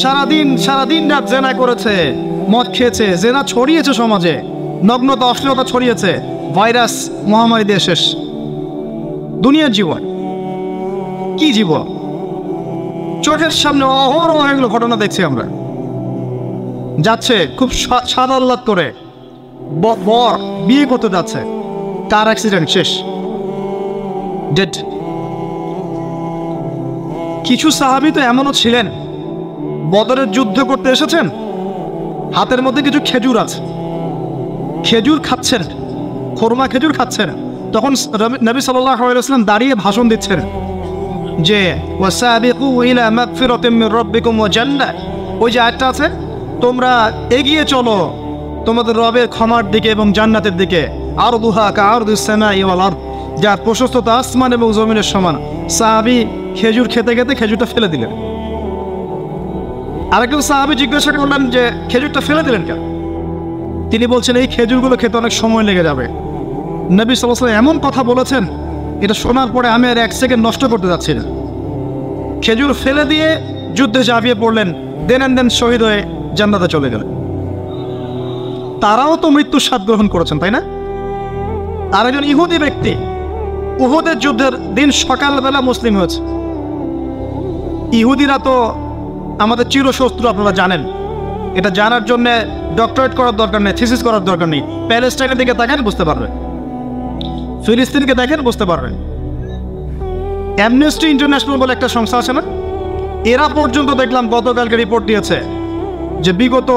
সারাদিন রাত জেনা করেছে, মদ খেয়েছে, জেনা ছড়িয়েছে সমাজে, নগ্নতা অশ্লীলতা ছড়িয়েছে, ভাইরাস মহামারী দিয়ে শেষ। দুনিয়ার জীবন কি জীবন? চোখের সামনে অহরহ এগুলো ঘটনা দেখছি আমরা। যাচ্ছে খুব সাদা আহ্লাদ করে, বর বিয়ে করতে যাচ্ছে, কার অ্যাক্সিডেন্ট, শেষ, ডেড। কিছু সাহাবী তো এমনও ছিলেন, বদরের যুদ্ধ করতে এসেছেন, হাতের মধ্যে কিছু খেজুর আছে, খেজুর খাচ্ছেন, খোরমা খেজুর খাচ্ছেন। তখন নবী সাল্লাল্লাহু আলাইহি ওয়াসাল্লাম দাঁড়িয়ে ভাষণ দিচ্ছেন যে ওয়াসাবিকু ইলা মাগফিরাতিম মির রাব্বিকুম ওয়া জান্নাহ। ওই যে আয়াতটা আছে, তোমরা এগিয়ে চলো তোমাদের রবের ক্ষমার দিকে এবং জান্নাতের দিকে। আরদুহা কাআরদিস সামাই ওয়াল আরদ, যার প্রশস্ততা আসমান এবং জমিনের সমান। সাহাবী খেজুর খেতে খেতে খেজুরটা ফেলে দিলেন। আরেকজন সাহাবী জিজ্ঞাসা করলেন যে খেজুরটা ফেলে দিলেন কেন? তিনি বলছেন এই খেজুরগুলো খেতে অনেক সময় লেগে যাবে। নবী সাল্লাল্লাহু আলাইহি ওয়াসাল্লাম এমন কথা বলেছেন, এটা শোনার পরে আমি আর এক সেকেন্ড নষ্ট করতে যাচ্ছি না। খেজুর ফেলে দিয়ে যুদ্ধে ঝাঁপিয়ে পড়লেন, দেন শহীদ হয়ে জান্নাতে চলে গেলেন। তারাও তো মৃত্যুর স্বাদ গ্রহণ করেছেন, তাই না? আরেকজন ইহুদি ব্যক্তি উহুদের যুদ্ধের দিন সকালবেলা মুসলিম হয়েছে। ইহুদিরা তো আমাদের চিরশত্রু, আপনারা জানেন। এটা জানার জন্য ডক্টরেট করার দরকার নেই, থিসিস করার দরকার নেই। প্যালেস্টাইনের দিকে দেখেন বুঝতে পারবেন, ফিলিস্তিনকে দেখেন বুঝতে পারবেন। অ্যামনেস্টি ইন্টারন্যাশনাল বলে একটা সংস্থা আছে না, এরা পর্যন্ত দেখলাম গতকালকে রিপোর্ট দিয়েছে যে বিগত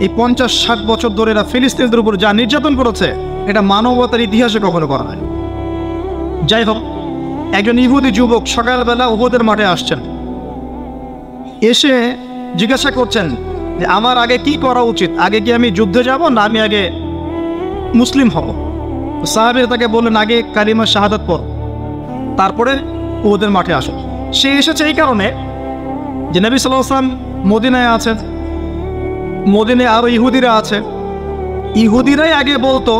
এই 50-60 বছর ধরে এরা ফিলিস্তিনদের উপর যা নির্যাতন করেছে, এটা মানবতার ইতিহাসে কখনো করা হয়। যাই হোক, একজন ইহুদি যুবক সকালবেলা উহুদের মাঠে আসছেন, এসে জিজ্ঞাসা করছেন যে আমার আগে কি করা উচিত, আগে কি আমি যুদ্ধে যাব না আমি আগে মুসলিম হব? সাহাবীরা তাকে বললেন আগে কালিমা শাহাদাত পড়, তারপরে উহুদের মাঠে আসো। সে এসেছে এই কারণে যে নবী সাল্লাল্লাহু আলাইহি ওয়াসাল্লাম মদিনায় আছেন, মদিনায় আরও ইহুদিরা আছে। ইহুদিরাই আগে বলতো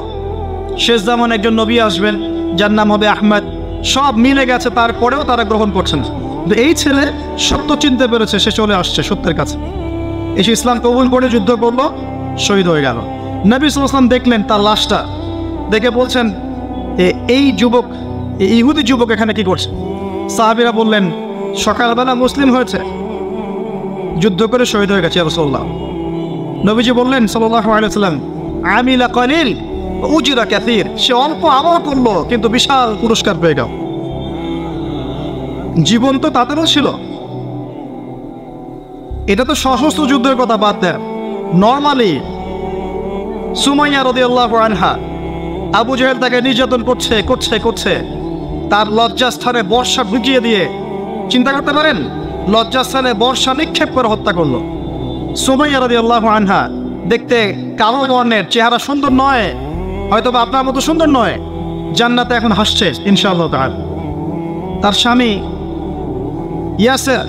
শেষ জামানে একজন নবী আসবেন, যার নাম হবে আহমদ। সব মিলে গেছে, তারপরেও তারা গ্রহণ করছেন। কিন্তু এই ছেলে সত্য চিনতে পেরেছে, সে চলে আসছে সত্যের কাছে, এসে ইসলাম কবুল করে যুদ্ধ করলো, শহীদ হয়ে গেল। নবী সাল্লাল্লাহু আলাইহি ওয়াসাল্লাম দেখলেন তার লাশটা, দেখে বলছেন এই যুবক, এই ইহুদি যুবক এখানে কি করছে? সাহাবীরা বললেন সকালবেলা মুসলিম হয়েছে, যুদ্ধ করে শহীদ হয়ে গেছে ইয়া রাসূলুল্লাহ। নবীজি বললেন সাল্লাল্লাহু আলাইহি ওয়াসাল্লাম আমিলা কলিল উজরা কাসীর, সে অল্প আমল করলো কিন্তু বিশাল পুরস্কার পেয়ে গেল। জীবন তো তাদেরও ছিল। এটা তো সশস্ত্র যুদ্ধের কথা বাদ দেন, নর্মালি সুমাইয়া রাদিয়াল্লাহু আনহা, আবু জাহেল তাকে নির্যাতন করছে, তার লজ্জাস্থানে বর্ষা ঢুকিয়ে দিয়ে, চিন্তা করতে পারেন, লজ্জাস্থানে বর্ষা নিক্ষেপ করে হত্যা করলো। সুমাইয়া রাদিয়াল্লাহু আনহা দেখতে কালো বর্ণের, চেহারা সুন্দর নয়, হয়তো বা আপনার মতো সুন্দর নয়, জান্নাতে এখন হাসছে ইনশাআল্লাহ তাআলা। তার স্বামী ইয়াসির,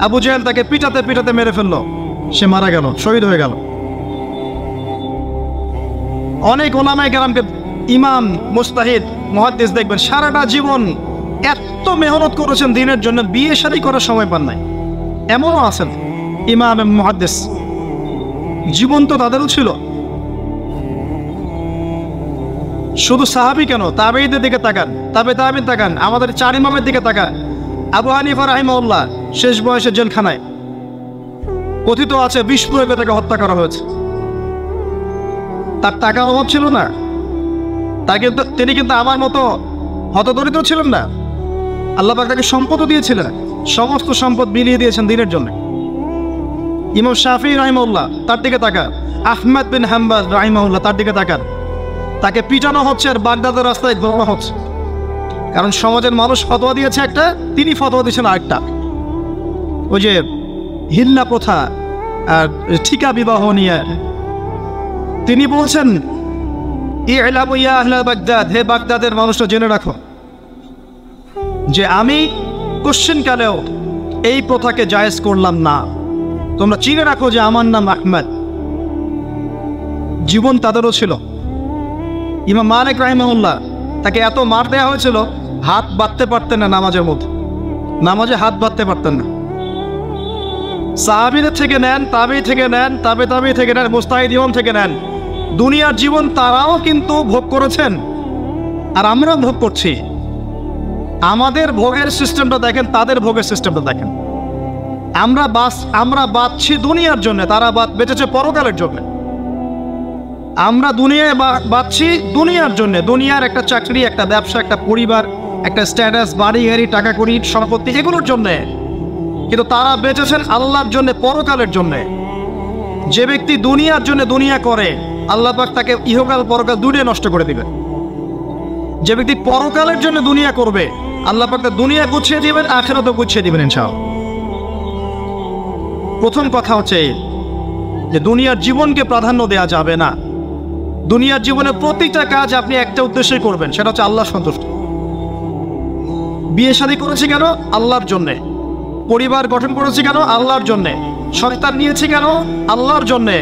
আবু জাহেল তাকে পিটাতে মেরে ফেললো, সে মারা গেল, শহীদ হয়ে গেল। অনেক ওলামায়ে কেরামকে, ইমাম, মুজতাহিদ, মুহাদ্দিস দেখবেন সারাটা জীবন এত মেহনত করেছেন দিনের জন্য, বিয়ে শাদী করার সময় পান নাই, এমনও আছেন ইমাম এবং মুহাদ্দিস। জীবন তো তাদেরও ছিল। শুধু সাহাবী কেন, তাবেঈদের দিকে তাকান, তাবেঈন তাকান, আমাদের 4 ইমামের দিকে তাকান। আবু হানিফা রাহিমাহুল্লাহ শেষ বয়সে জেলখানায়, কথিত আছে বিষ প্রয়োগে তাকে হত্যা করা হয়েছে। তার টাকার অভাব ছিল না, তিনি কিন্তু আমার মতো হতদরিদ্র ছিলেন না। আল্লাহ পাক তাকে সম্পদও দিয়েছিলেন, সমস্ত সম্পদ বিলিয়ে দিয়েছেন দিনের জন্য। ইমাম শাফিঈ রাহিমাহুল্লাহ, তার দিকে তাকান। আহমদ বিন হাম্বল রাহিমাহুল্লাহ, তার দিকে তাকান। তাকে পিটানো হচ্ছে আর বাগদাদের রাস্তায় ঘোরানো হচ্ছে, কারণ সমাজের মানুষ ফতোয়া দিয়েছে একটা, তিনি ফতোয়া দিয়েছেন আরেকটা। ওই যে হিল্লা প্রথা আর ঠিকা বিবাহ নিয়ে তিনি বলছেন ই'লামু ইয়া আহলা বাগদাদ, হে বাগদাদের মানুষরা জেনে রাখো যে আমি কোশ্চেনকালেও এই প্রথাকে জায়েজ করলাম না। তোমরা চিনে রাখো যে আমার নাম আহমদ। জীবন তাদেরও ছিল। ইমাম মালিক রাহিমাহুল্লাহ, তাকে এত মার দেওয়া হয়েছিল, হাত বাঁধতে পারতেন না নামাজের মধ্যে, নামাজে হাত বাঁধতে পারতেন না। সাহাবীদের থেকে নেন, তাবি থেকে নেন, তাবি থেকে নেন, মুস্তাহিদিন থেকে নেন, দুনিয়ার জীবন তারাও কিন্তু ভোগ করেছেন আর আমরা ভোগ করছি। আমাদের ভোগের সিস্টেমটা দেখেন, তাদের ভোগের সিস্টেমটা দেখেন। আমরা বাঁচছি দুনিয়ার জন্য, তারা বেঁচেছে পরকালের জন্য। আমরা দুনিয়ায় বাঁচছি দুনিয়ার জন্য, দুনিয়ার একটা চাকরি, একটা ব্যবসা, একটা পরিবার, একটা স্ট্যাটাস, বাড়ি গাড়ি, টাকা কড়ি, সম্পত্তি, এগুলোর জন্যে। কিন্তু তারা বেঁচেছেন আল্লাহর জন্য, পরকালের জন্য। যে ব্যক্তি দুনিয়ার জন্য দুনিয়া করে, আল্লাহ পাক তাকে ইহকাল পরকাল দুনিয়া নষ্ট করে দিবে। যে ব্যক্তি পরকালের জন্য দুনিয়া করবে, আল্লাহ পাক তার দুনিয়া গুছিয়ে দিবেন, আখিরাতও গুছিয়ে দিবেন ইনশাআল্লাহ। প্রথম কথা হচ্ছে যে দুনিয়ার জীবনকে প্রাধান্য দেওয়া যাবে না। দুনিয়ার জীবনে প্রতিটা কাজ আপনি একটা উদ্দেশ্যেই করবেন, সেটা হচ্ছে আল্লাহ সন্তুষ্ট। বিয়ে শাদী করেছি কেন? আল্লাহর জন্যে। পরিবার গঠন করেছি কেন? আল্লাহর জন্যে। সন্তান নিয়েছি কেন? আল্লাহর জন্যে।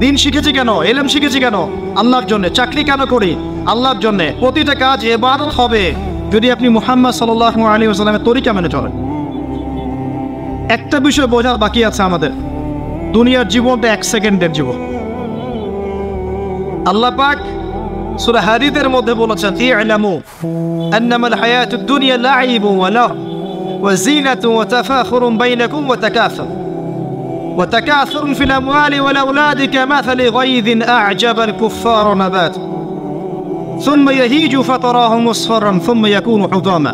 দিন শিখেছি কেন? ইলম শিখেছি কেন? আল্লাহর জন্যে। চাকরি কেন করি? আল্লাহর জন্যে। প্রতিটা কাজ ইবাদত হবে যদি আপনি মুহাম্মদ সাল্লাল্লাহু আলাইহি ওয়াসাল্লামের তরিকা মেনে চলেন। একটা বিষয় বোঝার বাকি আছে আমাদের, দুনিয়ার জীবনটা 1 সেকেন্ডের জীবন। আল্লাহ পাক সূরা হাদীদের মধ্যে বলেছেন, ই'লামু আন্নামাল হায়াতুদ দুনিয়া লা'iবun ওয়া লাহু ওয়া জিনাতুন ওয়া তাফাখুরুন বাইনাকুম ওয়া তাকাসুরুন ফিল আমওয়ালি ওয়াল আওলাদি কামাসালি গায়যিন আ'জাবাল কুফফারা নাবাত সুম্মা ইয়াহিজু ফাতারাহু মুসফাররান সুম্মা ইয়াকুনু হুতামা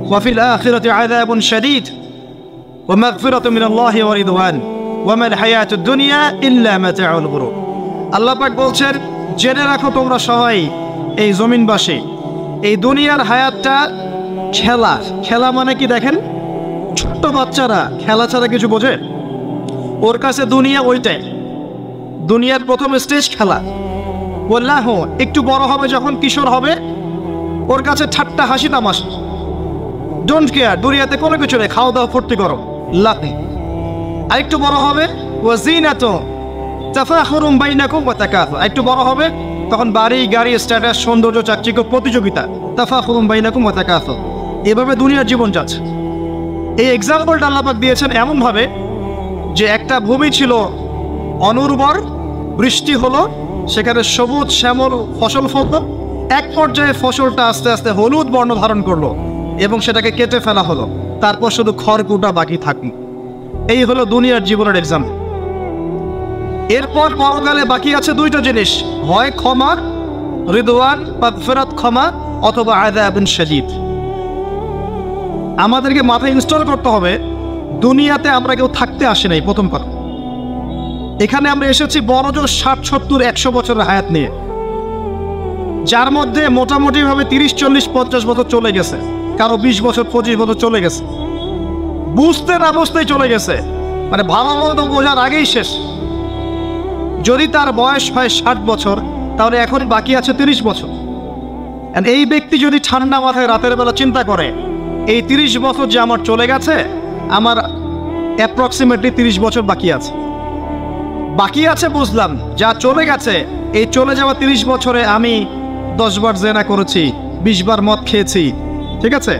ওয়া ফিল আখিরাতি আযাবুন শাদীদ ওয়া মাগফিরাতুন মিনাল্লাহি ওয়া রিদওয়ান ওয়া মাল হায়াতুদ দুনিয়া ইল্লা মাতাউল গুরুর। আল্লাহ পাক বলছেন, জেনে রাখো তোমরা সবাই এই জমিনবাসী, এই দুনিয়ার হায়াতটা খেলা। খেলা মানে কি দেখেন, ছোট্ট বাচ্চারা খেলা ছাড়া কিছু বোঝে? ওর কাছে দুনিয়া ওইটাই। দুনিয়ার প্রথম স্টেজ খেলা। বললাহ একটু বড় হবে, যখন কিশোর হবে, ওর কাছে ঠাট্টা হাসি তামাশা, ডোন্ট কেয়ার, দুনিয়াতে কোনো কিছু নেই, খাওয়া দাওয়া ফুর্তি করো, লাথি। আর একটু বড় হবে, ওয়া জিনাতুন তাফাখুরুন বাইনাকুম ওয়া তাকাসুর। একটু বড় হবে, তখন বাড়ি গাড়ি, স্ট্যাটাস, সৌন্দর্য, চাকচিক্য, প্রতিযোগিতা, তাফাখুরুন বাইনাকুম ওয়া তাকাসুর। এভাবে দুনিয়ার জীবন যাচ্ছে। এই এক্সাম্পলটা আল্লাহ পাক দিয়েছেন এমনভাবে যে একটা ভূমি ছিল অনুর্বর, বৃষ্টি হলো, সেখানে সবুজ শ্যামল ফসল ফলল। এক পর্যায়ে ফসলটা আস্তে আস্তে হলুদ বর্ণ ধারণ করলো এবং সেটাকে কেটে ফেলা হলো। তারপর শুধু খড়কুটা বাকি থাকলো। এই হলো দুনিয়ার জীবনের এক্সাম্পল। এরপর পরকালে বাকি আছে দুইটা জিনিস, হয় ক্ষমা, রিদওয়ান, মাগফিরাত, ক্ষমা, অথবা আযাবুন শাদীদ। আমাদেরকে মাথায় ইনস্টল করতে হবে, দুনিয়াতে আমরা কেউ থাকতে আসি নাই। প্রথম কথা, এখানে আমরা এসেছি বড়জোর 60, 70, 100 বছরের হায়াত নিয়ে, যার মধ্যে মোটামুটিভাবে 30, 40, 50 বছর চলে গেছে, কারো 20 বছর, 25 বছর চলে গেছে, বুঝতে না বুঝতেই চলে গেছে, মানে ভালো মতো বোঝার আগেই শেষ। যদি তার বয়স হয় 60 বছর, তাহলে এখন বাকি আছে 30 বছর। এই ব্যক্তি যদি ঠান্ডা মাথায় রাতের বেলা চিন্তা করে, এই 30 বছর যে আমার চলে গেছে, আমার অ্যাপ্রক্সিমেটলি 30 বছর বাকি আছে। বাকি আছে বুঝলাম, যা চলে গেছে, এই চলে যাওয়া 30 বছরে আমি 10 বার জেনা করেছি, 20 বার মদ খেয়েছি, ঠিক আছে,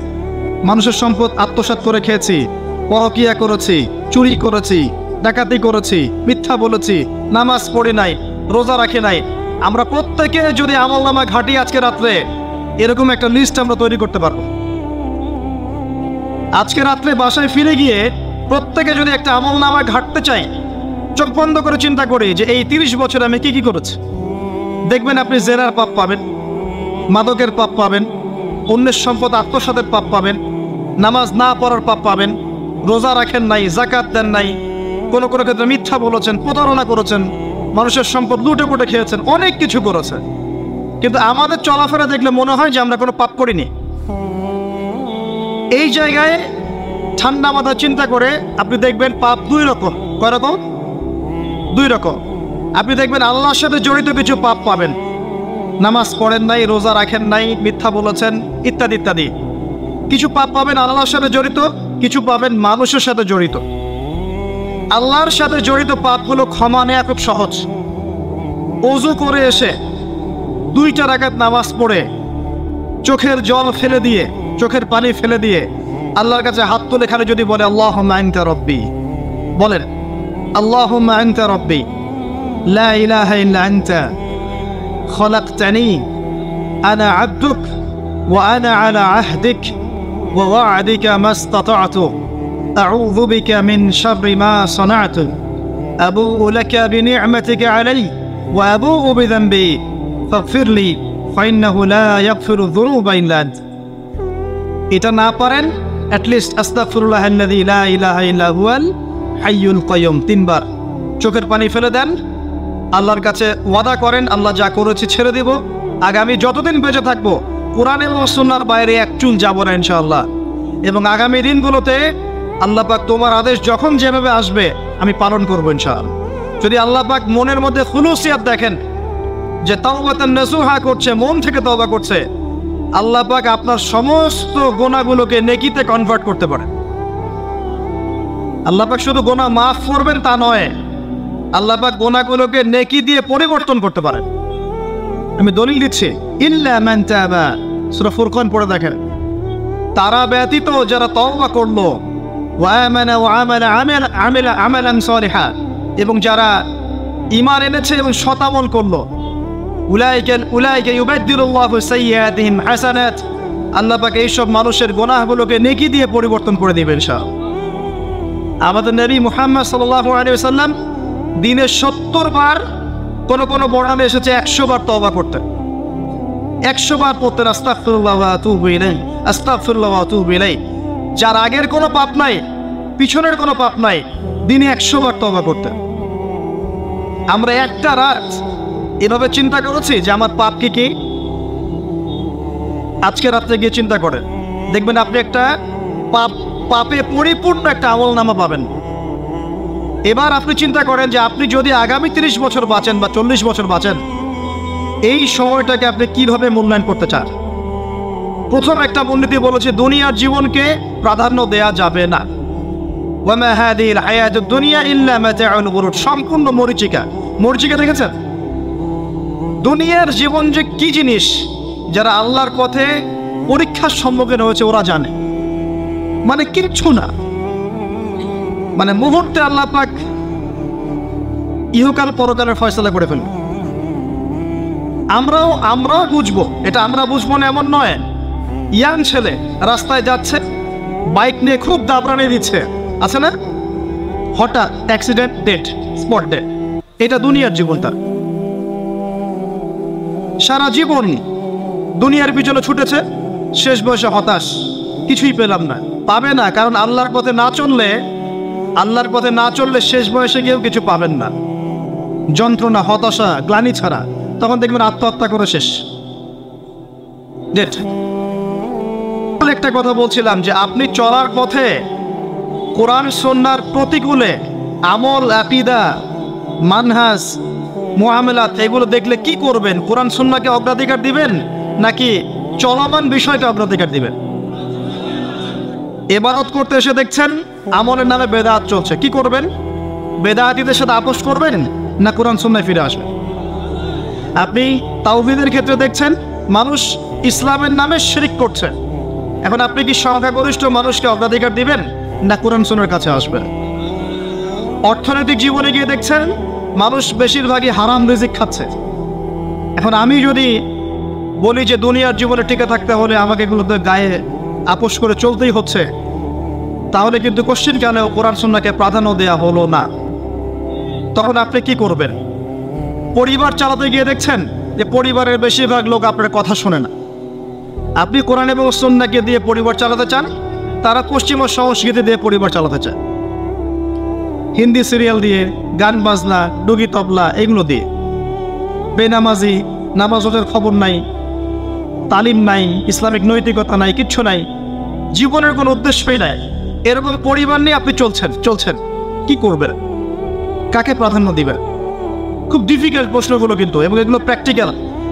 মানুষের সম্পদ আত্মসাৎ করে খেয়েছি, পরকিয়া করেছি, চুরি করেছি, ডাকাতি করেছি, মিথ্যা বলেছি, নামাজ পড়ি নাই, রোজা রাখি নাই। আমরা প্রত্যেকে যদি আমলনামা ঘাটি আজকে রাত্রে, এরকম একটা লিস্ট আমরা তৈরি করতে পারবো। আজকে রাত্রে বাসায় ফিরে গিয়ে প্রত্যেকে যদি একটা আমলনামা ঘাটতে চাই, চোখ বন্ধ করে চিন্তা করি যে এই 30 বছর আমি কি কি করেছি, দেখবেন আপনি জেনার পাপ পাবেন, মাদকের পাপ পাবেন, অন্যের সম্পদ আত্মসাতের পাপ পাবেন, নামাজ না পড়ার পাপ পাবেন, রোজা রাখেন নাই, যাকাত দেন নাই, কোনো কোনো ক্ষেত্রে মিথ্যা বলেছেন, প্রতারণা করেছেন, মানুষের সম্পদ লুটে পুটে খেয়েছেন, অনেক কিছু করেছেন। কিন্তু আমাদের চলাফেরা দেখলে মনে হয় যে আমরা কোনো পাপ করিনি। এই জায়গায় ঠান্ডা মাথা চিন্তা করে আপনি দেখবেন পাপ 2 রকম। কয় রকম? 2 রকম। আপনি দেখবেন আল্লাহর সাথে জড়িত কিছু পাপ পাবেন, নামাজ পড়েন নাই, রোজা রাখেন নাই, মিথ্যা বলেছেন, ইত্যাদি ইত্যাদি। কিছু পাপ পাবেন আল্লাহর সাথে জড়িত, কিছু পাবেন মানুষের সাথে জড়িত। আল্লাহর সাথে জড়িত পাপগুলো ক্ষমা নেওয়া খুব সহজ। ওযু করে এসে 2 রাকাত নামাজ পড়ে চোখের জল ফেলে দিয়ে, চোখের পানি ফেলে দিয়ে আল্লাহর কাছে হাত তুলে খালি যদি বলে আল্লাহুম্মা আনতা রব্বি, বলেন, আল্লাহুম্মা আনতা রাব্বি লা ইলাহা ইল্লা আনতা খলাকতানি আনা আবদুক ওয়া আনা আলা আহদিক ওয়া ওয়া'দিকা মাস্তাতা'তু আউযু বিকা মিন শাররি মা সানা'তু আবুউ লাকা বিনি'মাতিকা আলাইয়া ওয়া আবুউ বিযানবি ফাগফিরলি ফাইন্নাহু লা ইয়াগফিরু যুনুবা ইল্লা আনতা। এটা না পারেন অ্যাটলিস্ট আস্তাগফিরুল্লাহাল্লাযী লা ইলাহা ইল্লা হুয়াল হাইয়ুল কাইয়ুম 3 বার চোখের পানি ফেলে দেন, আল্লাহর কাছে ওয়াদা করেন আল্লাহ যা করেছি ছেড়ে দিব, আগামী যতদিন বেঁচে থাকবো কোরআন এবং সুন্নাহর বাইরে এক চুল যাব না ইনশাআল্লাহ। এবং আগামী দিনগুলোতে আল্লাহ পাক তোমার আদেশ যখন যেভাবে আসবে আমি পালন করবো ইনশাআল্লাহ। যদি আল্লাহ পাক মনের মধ্যে খুলুসিয়াত দেখেন যে তাওবাতান নাসুহা করছে, মন থেকে তওবা করছে, আল্লাহ পাক আপনার সমস্ত গুনাহগুলোকে নেকিতে কনভার্ট করতে পারেন। আল্লাহ পাক শুধু গুনাহ মাফ করবেন তা নয়, আল্লাহ পাক গুনাহগুলোকে নেকি দিয়ে পরিবর্তন করতে পারেন। আমি দলিল দিচ্ছি, ইল্লা মান তাবা, সূরা ফুরকান পড়ে দেখেন, তারা ব্যতীত যারা তওবা করলো, ওয়া আমানা ওয়া আমালা আমালান সালিহা, এবং যারা ঈমান এনেছে এবং সৎ আমল করলো, উলাইকা ইউবাদদিলুল্লাহু সাইয়্যাতিহিম হাসানাত, আল্লাহ পাক এইসব মানুষের গুনাহগুলোকে নেকি দিয়ে পরিবর্তন করে দিবেন ইনশাআল্লাহ। আমাদের নবী মুহাম্মদ সাল্লাল্লাহু আলাইহি ওয়াসাল্লাম দিনে 70 বার, কোন বর্ণনা এসেছে 100 বার তওবা করতেন, 100 বার পড়তেন আস্তাগফিরুল্লাহ ওয়া আতুবু ইলাইহি, আস্তাগফিরুল্লাহ ওয়া আতুবু ইলাইহি। যার আগের কোনো পাপ নাই, পিছনের কোনো পাপ নাই, দিনে 100 বার তওবা করতেন। আমরা একটা রাত এভাবে চিন্তা করেছি যে আমার পাপ কি কি, আজকে রাত্রে গিয়ে চিন্তা করেন, দেখবেন আপনি একটা পাপে পরিপূর্ণ একটা আমল নামা পাবেন। এবার আপনি চিন্তা করেন যে আপনি যদি আগামী 30 বছর বাঁচেন বা 40 বছর বাঁচেন, এই সময়টাকে আপনি কিভাবে মূল্যায়ন করতে চান। প্রথম একটা মূলনীতি বলেছে দুনিয়ার জীবনকে প্রাধান্য দেয়া যাবে না। ওয়া মা হাদিহিল হায়াতুদ দুনিয়া ইল্লা মাতাউল গুরুর, সম্পূর্ণ মরীচিকা। মরীচিকা দেখেছেন? দুনিয়ার জীবন যে কি জিনিস, যারা আল্লাহর পথে পরীক্ষার সম্মুখীন হয়েছে ওরা জানে। মানে কিচ্ছু না, মানে মুহূর্তে আল্লাহ পাক ইহকাল পরকালের ফয়সালা করে ফেলবে। আমরাও বুঝবো, এটা আমরা বুঝবো না এমন নয়। ইয়াং ছেলে রাস্তায় যাচ্ছে, বাইক নিয়ে খুব দাবরানি দিচ্ছে, আছে না, হঠাৎ অ্যাক্সিডেন্ট, ডেড, স্পট ডেড। এটা দুনিয়ার জীবনটা। সারা জীবন দুনিয়ার পিছনে ছুটেছে, শেষ বয়সে হতাশ, কিছুই পেলাম না। পাবে না, কারণ আল্লাহর পথে না চললে শেষ বয়সে গিয়েও কিছু পাবেন না। যন্ত্রণা, হতাশা, গ্লানি ছাড়া। তখন দেখবেন আত্মহত্যা করে শেষ, ডেট। একটা কথা বলছিলাম যে আপনি চলার পথে কোরআন সুন্নাহর প্রতিকূলে আমল, আকীদা, মানহাজ, মুআমালাত এগুলো দেখলে কি করবেন? কোরআন সুন্নাহকে অগ্রাধিকার দিবেন নাকি চলমান বিষয়কে অগ্রাধিকার দিবেন? ইবাদত করতে এসে দেখছেন আমলের নামে বেদাত চলছে, কি করবেন? বেদাতীদের সাথে আপোষ করবেন না কোরআন সুন্নাহয় ফিরে আসবেন? আপনি তাওহীদের ক্ষেত্রে দেখছেন মানুষ ইসলামের নামে শিরক করছে, এখন আপনি কি সংখ্যাগরিষ্ঠ মানুষকে অগ্রাধিকার দিবেন না কোরআন সুন্নাহর কাছে আসবেন? অর্থনৈতিক জীবনে গিয়ে দেখছেন মানুষ বেশিরভাগই হারাম রিজিক খাচ্ছে। এখন আমি যদি বলি যে দুনিয়ার জীবনে টিকে থাকতে হলে আমাকে এগুলোতে গায়ে আপোষ করে চলতেই হচ্ছে, তাহলে কিন্তু কোশ্চেন কেন কোরআন সুন্নাহকে প্রাধান্য দেয়া হলো না? তখন আপনি কি করবেন? পরিবার চালাতে গিয়ে দেখছেন যে পরিবারের বেশিরভাগ লোক আপনার কথা শোনে না। আপনি কোরআন এবং সুন্নাহকে দিয়ে পরিবার চালাতে চান, তারা পশ্চিমা সংস্কৃতি দিয়ে পরিবার চালাতে চায়, হিন্দি সিরিয়াল দিয়ে, গান বাজনা, ডুগি তবলা এগুলো দিয়ে। বেনামাজি, নামাজ রোজার খবর নাই, তালিম নাই, ইসলামিক নৈতিকতা নাই, কিচ্ছু নাই, জীবনের কোনো উদ্দেশ্যই নাই। এরকম পরিবার নিয়ে আপনি চলছেন, কি করবেন? কাকে প্রাধান্য দিবেন? খুব ডিফিকাল্ট প্রশ্নগুলো কিন্তু, এবং এগুলো প্র্যাকটিক্যাল,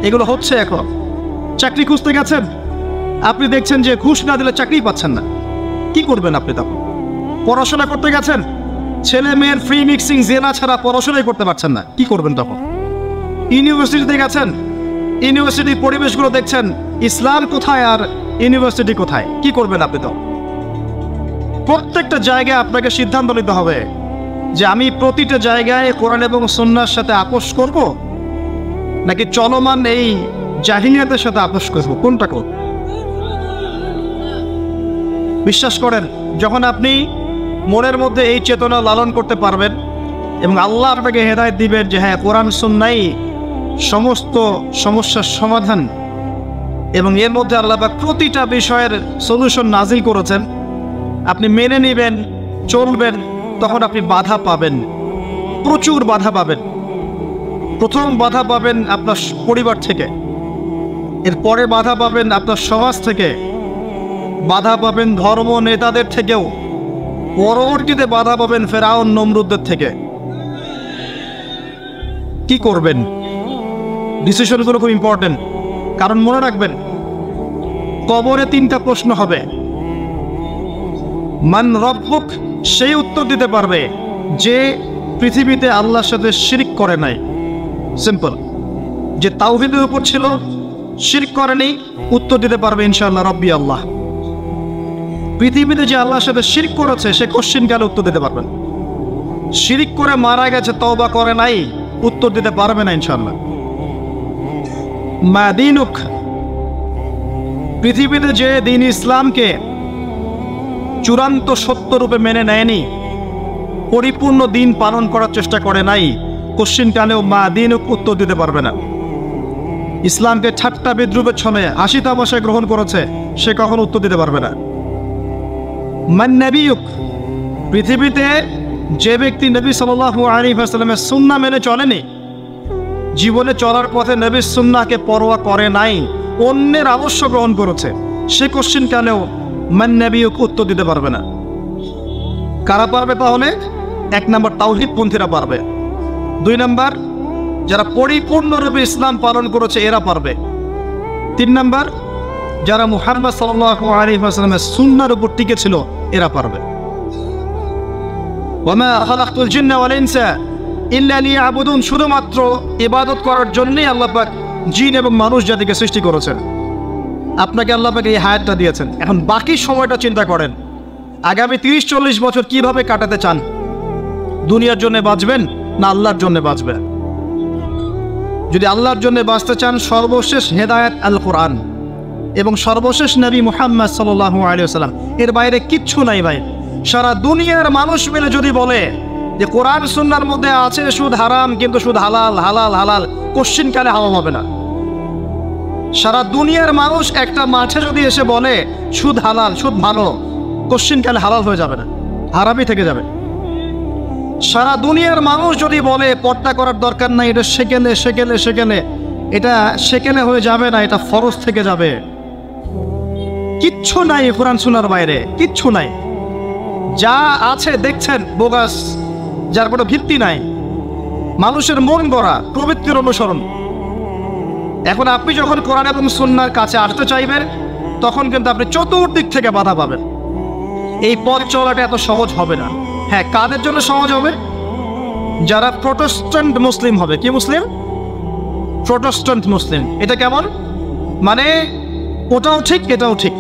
এগুলো হচ্ছে। এখন চাকরি খুঁজতে গেছেন, আপনি দেখছেন যে ঘুষ না দিলে চাকরি পাচ্ছেন না, কি করবেন আপনি তখন? পড়াশোনা করতে গেছেন, ছেলে মেয়ের ফ্রি মিক্সিং, জেনা ছাড়া পড়াশোনাই করতে পারছেন না, কি করবেন তখন? ইউনিভার্সিটিতে গেছেন, ইউনিভার্সিটির পরিবেশগুলো দেখছেন, ইসলাম কোথায় আর ইউনিভার্সিটি কোথায়, কি করবেন আপনি তখন? প্রত্যেকটা জায়গায় আপনাকে সিদ্ধান্ত নিতে হবে যে আমি প্রতিটা জায়গায় কোরআন এবং সুন্নাহর সাথে আপোষ করব, নাকি চলমান এই জাহিলিয়াতের সাথে আপোষ করব? কোনটা করব? বিশ্বাস করেন, যখন আপনি মনের মধ্যে এই চেতনা লালন করতে পারবেন এবং আল্লাহ আপনাকে হেদায়েত দিবেন যে হ্যাঁ, কোরআন সুন্নাহই সমস্ত সমস্যার সমাধান এবং এর মধ্যে আল্লাহ পাক প্রতিটা বিষয়ের সলিউশন নাজিল করেছেন, আপনি মেনে নেবেন, চলবেন, তখন আপনি বাধা পাবেন, প্রচুর বাধা পাবেন। প্রথম বাধা পাবেন আপনার পরিবার থেকে, এরপরে বাধা পাবেন আপনার সমাজ থেকে, বাধা পাবেন ধর্ম নেতাদের থেকেও, পরবর্তীতে বাধা পাবেন ফেরাউন নমরুদদের থেকে। কি করবেন? ডিসিশনগুলো খুব ইম্পর্টেন্ট, কারণ মনে রাখবেন কবরে 3টা প্রশ্ন হবে। মান রব্বুক, সেই উত্তর দিতে পারবে যে পৃথিবীতে আল্লাহর সাথে শিরক করে নাই। সিম্পল, যে তাওহীদের উপর ছিল, শিরক করেনি, উত্তর দিতে পারবে ইনশাআল্লাহ রব্বি আল্লাহ। পৃথিবীতে যে আল্লাহর সাথে শিরক করেছে সে কোশ্চেন কালে উত্তর দিতে পারবেন। শিরক করে মারা গেছে, তওবা করে নাই, উত্তর দিতে পারবে না ইনশাআল্লাহ। মা দীনুক, পৃথিবীতে যে দিন ইসলামকে চূড়ান্ত সত্য রূপে মেনে নেয়নি, পরিপূর্ণ দিন পালন করার চেষ্টা করে নাই, কোশ্চিন কালেও মা দীনুক উত্তর দিতে পারবে না। ইসলামকে ঠাট্টা বিদ্রুপের ছলে হাসি তামাশায় গ্রহণ করেছে, সে কখনো উত্তর দিতে পারবে না। মান নবিয়ুক, পৃথিবীতে যে ব্যক্তি নবী সাল্লাল্লাহু আলাইহি ওয়াসাল্লামের সুন্নাহ মেনে চলেনি, জীবনে চলার পথে নবীর সুন্নাহকে পরোয়া করে নাই, অন্যের আদর্শ গ্রহণ করেছে, সে কোশ্চিন কালেও মান নবিয়ুক উত্তর দিতে পারবে না। কারা পারবে তাহলে? 1 নম্বর তাওহীদপন্থীরা পারবে, 2 নম্বর যারা পরিপূর্ণরূপে ইসলাম পালন করেছে এরা পারবে, 3 নম্বর যারা মুহাম্মদ সাল্লাল্লাহু আলাইহি ওয়াসাল্লামের সুন্নাহর উপর টিকে ছিল এরা পারবে। ওয়ামা খালাকতুল জিন্না ওয়াল ইনসা ইল্লা লিয়াবুদুন, শুধুমাত্র ইবাদত করার জন্যই আল্লাহ পাক জিন এবং মানুষ জাতিকে সৃষ্টি করেছেন। আপনাকে আল্লাহ পাক এই হায়াতটা দিয়েছেন, এখন বাকি সময়টা চিন্তা করেন আগামী 30-40 বছর কিভাবে কাটাতে চান। দুনিয়ার জন্য বাঁচবেন না আল্লাহর জন্য বাঁচবেন? যদি আল্লাহর জন্য বাঁচতে চান, সর্বশেষ হেদায়েত আল কোরআন এবং সর্বশেষ নবী মুহাম্মদ সাল্লাল্লাহু আলাইহি ওয়াসাল্লাম, এর বাইরে কিচ্ছু নাই ভাই। সারা দুনিয়ার মানুষ মিলে যদি বলে যে কোরআন সুন্নাহর মধ্যে আছে সুদ হারাম, কিন্তু সুদ হালাল, হালাল হালাল, কোশ্চিন কালে হারাম হবে না। সারা দুনিয়ার মানুষ একটা মাঠে যদি এসে বলে সুদ হালাল, সুদ ভালো, কোশ্চিন কালে হালাল হয়ে যাবে না, হারামই থেকে যাবে। সারা দুনিয়ার মানুষ যদি বলে পর্দা করার দরকার নাই, এটা সেকেলে সেকেলে সেকেলে, এটা সেকেলে হয়ে যাবে না, এটা ফরজ থেকে যাবে। কিচ্ছু নাই কোরআন সুন্নাহর বাইরে, কিচ্ছু নাই। যা আছে দেখছেন বোগাস, যার কোনো ভিত্তি নাই, মানুষের মন গড়া প্রবৃত্তির অনুসরণ। এখন আপনি যখন কোরআন এবং সুন্নাহর কাছে আসতে চাইবেন, তখন কিন্তু আপনি চতুর্দিক থেকে বাধা পাবেন। এই পথ চলাটা এত সহজ হবে না। হ্যাঁ, কাদের জন্য সহজ হবে? যারা প্রোটেস্ট্যান্ট মুসলিম হবে। কি মুসলিম? প্রোটেস্ট্যান্ট মুসলিম। এটা কেমন? মানে ওটাও ঠিক এটাও ঠিক,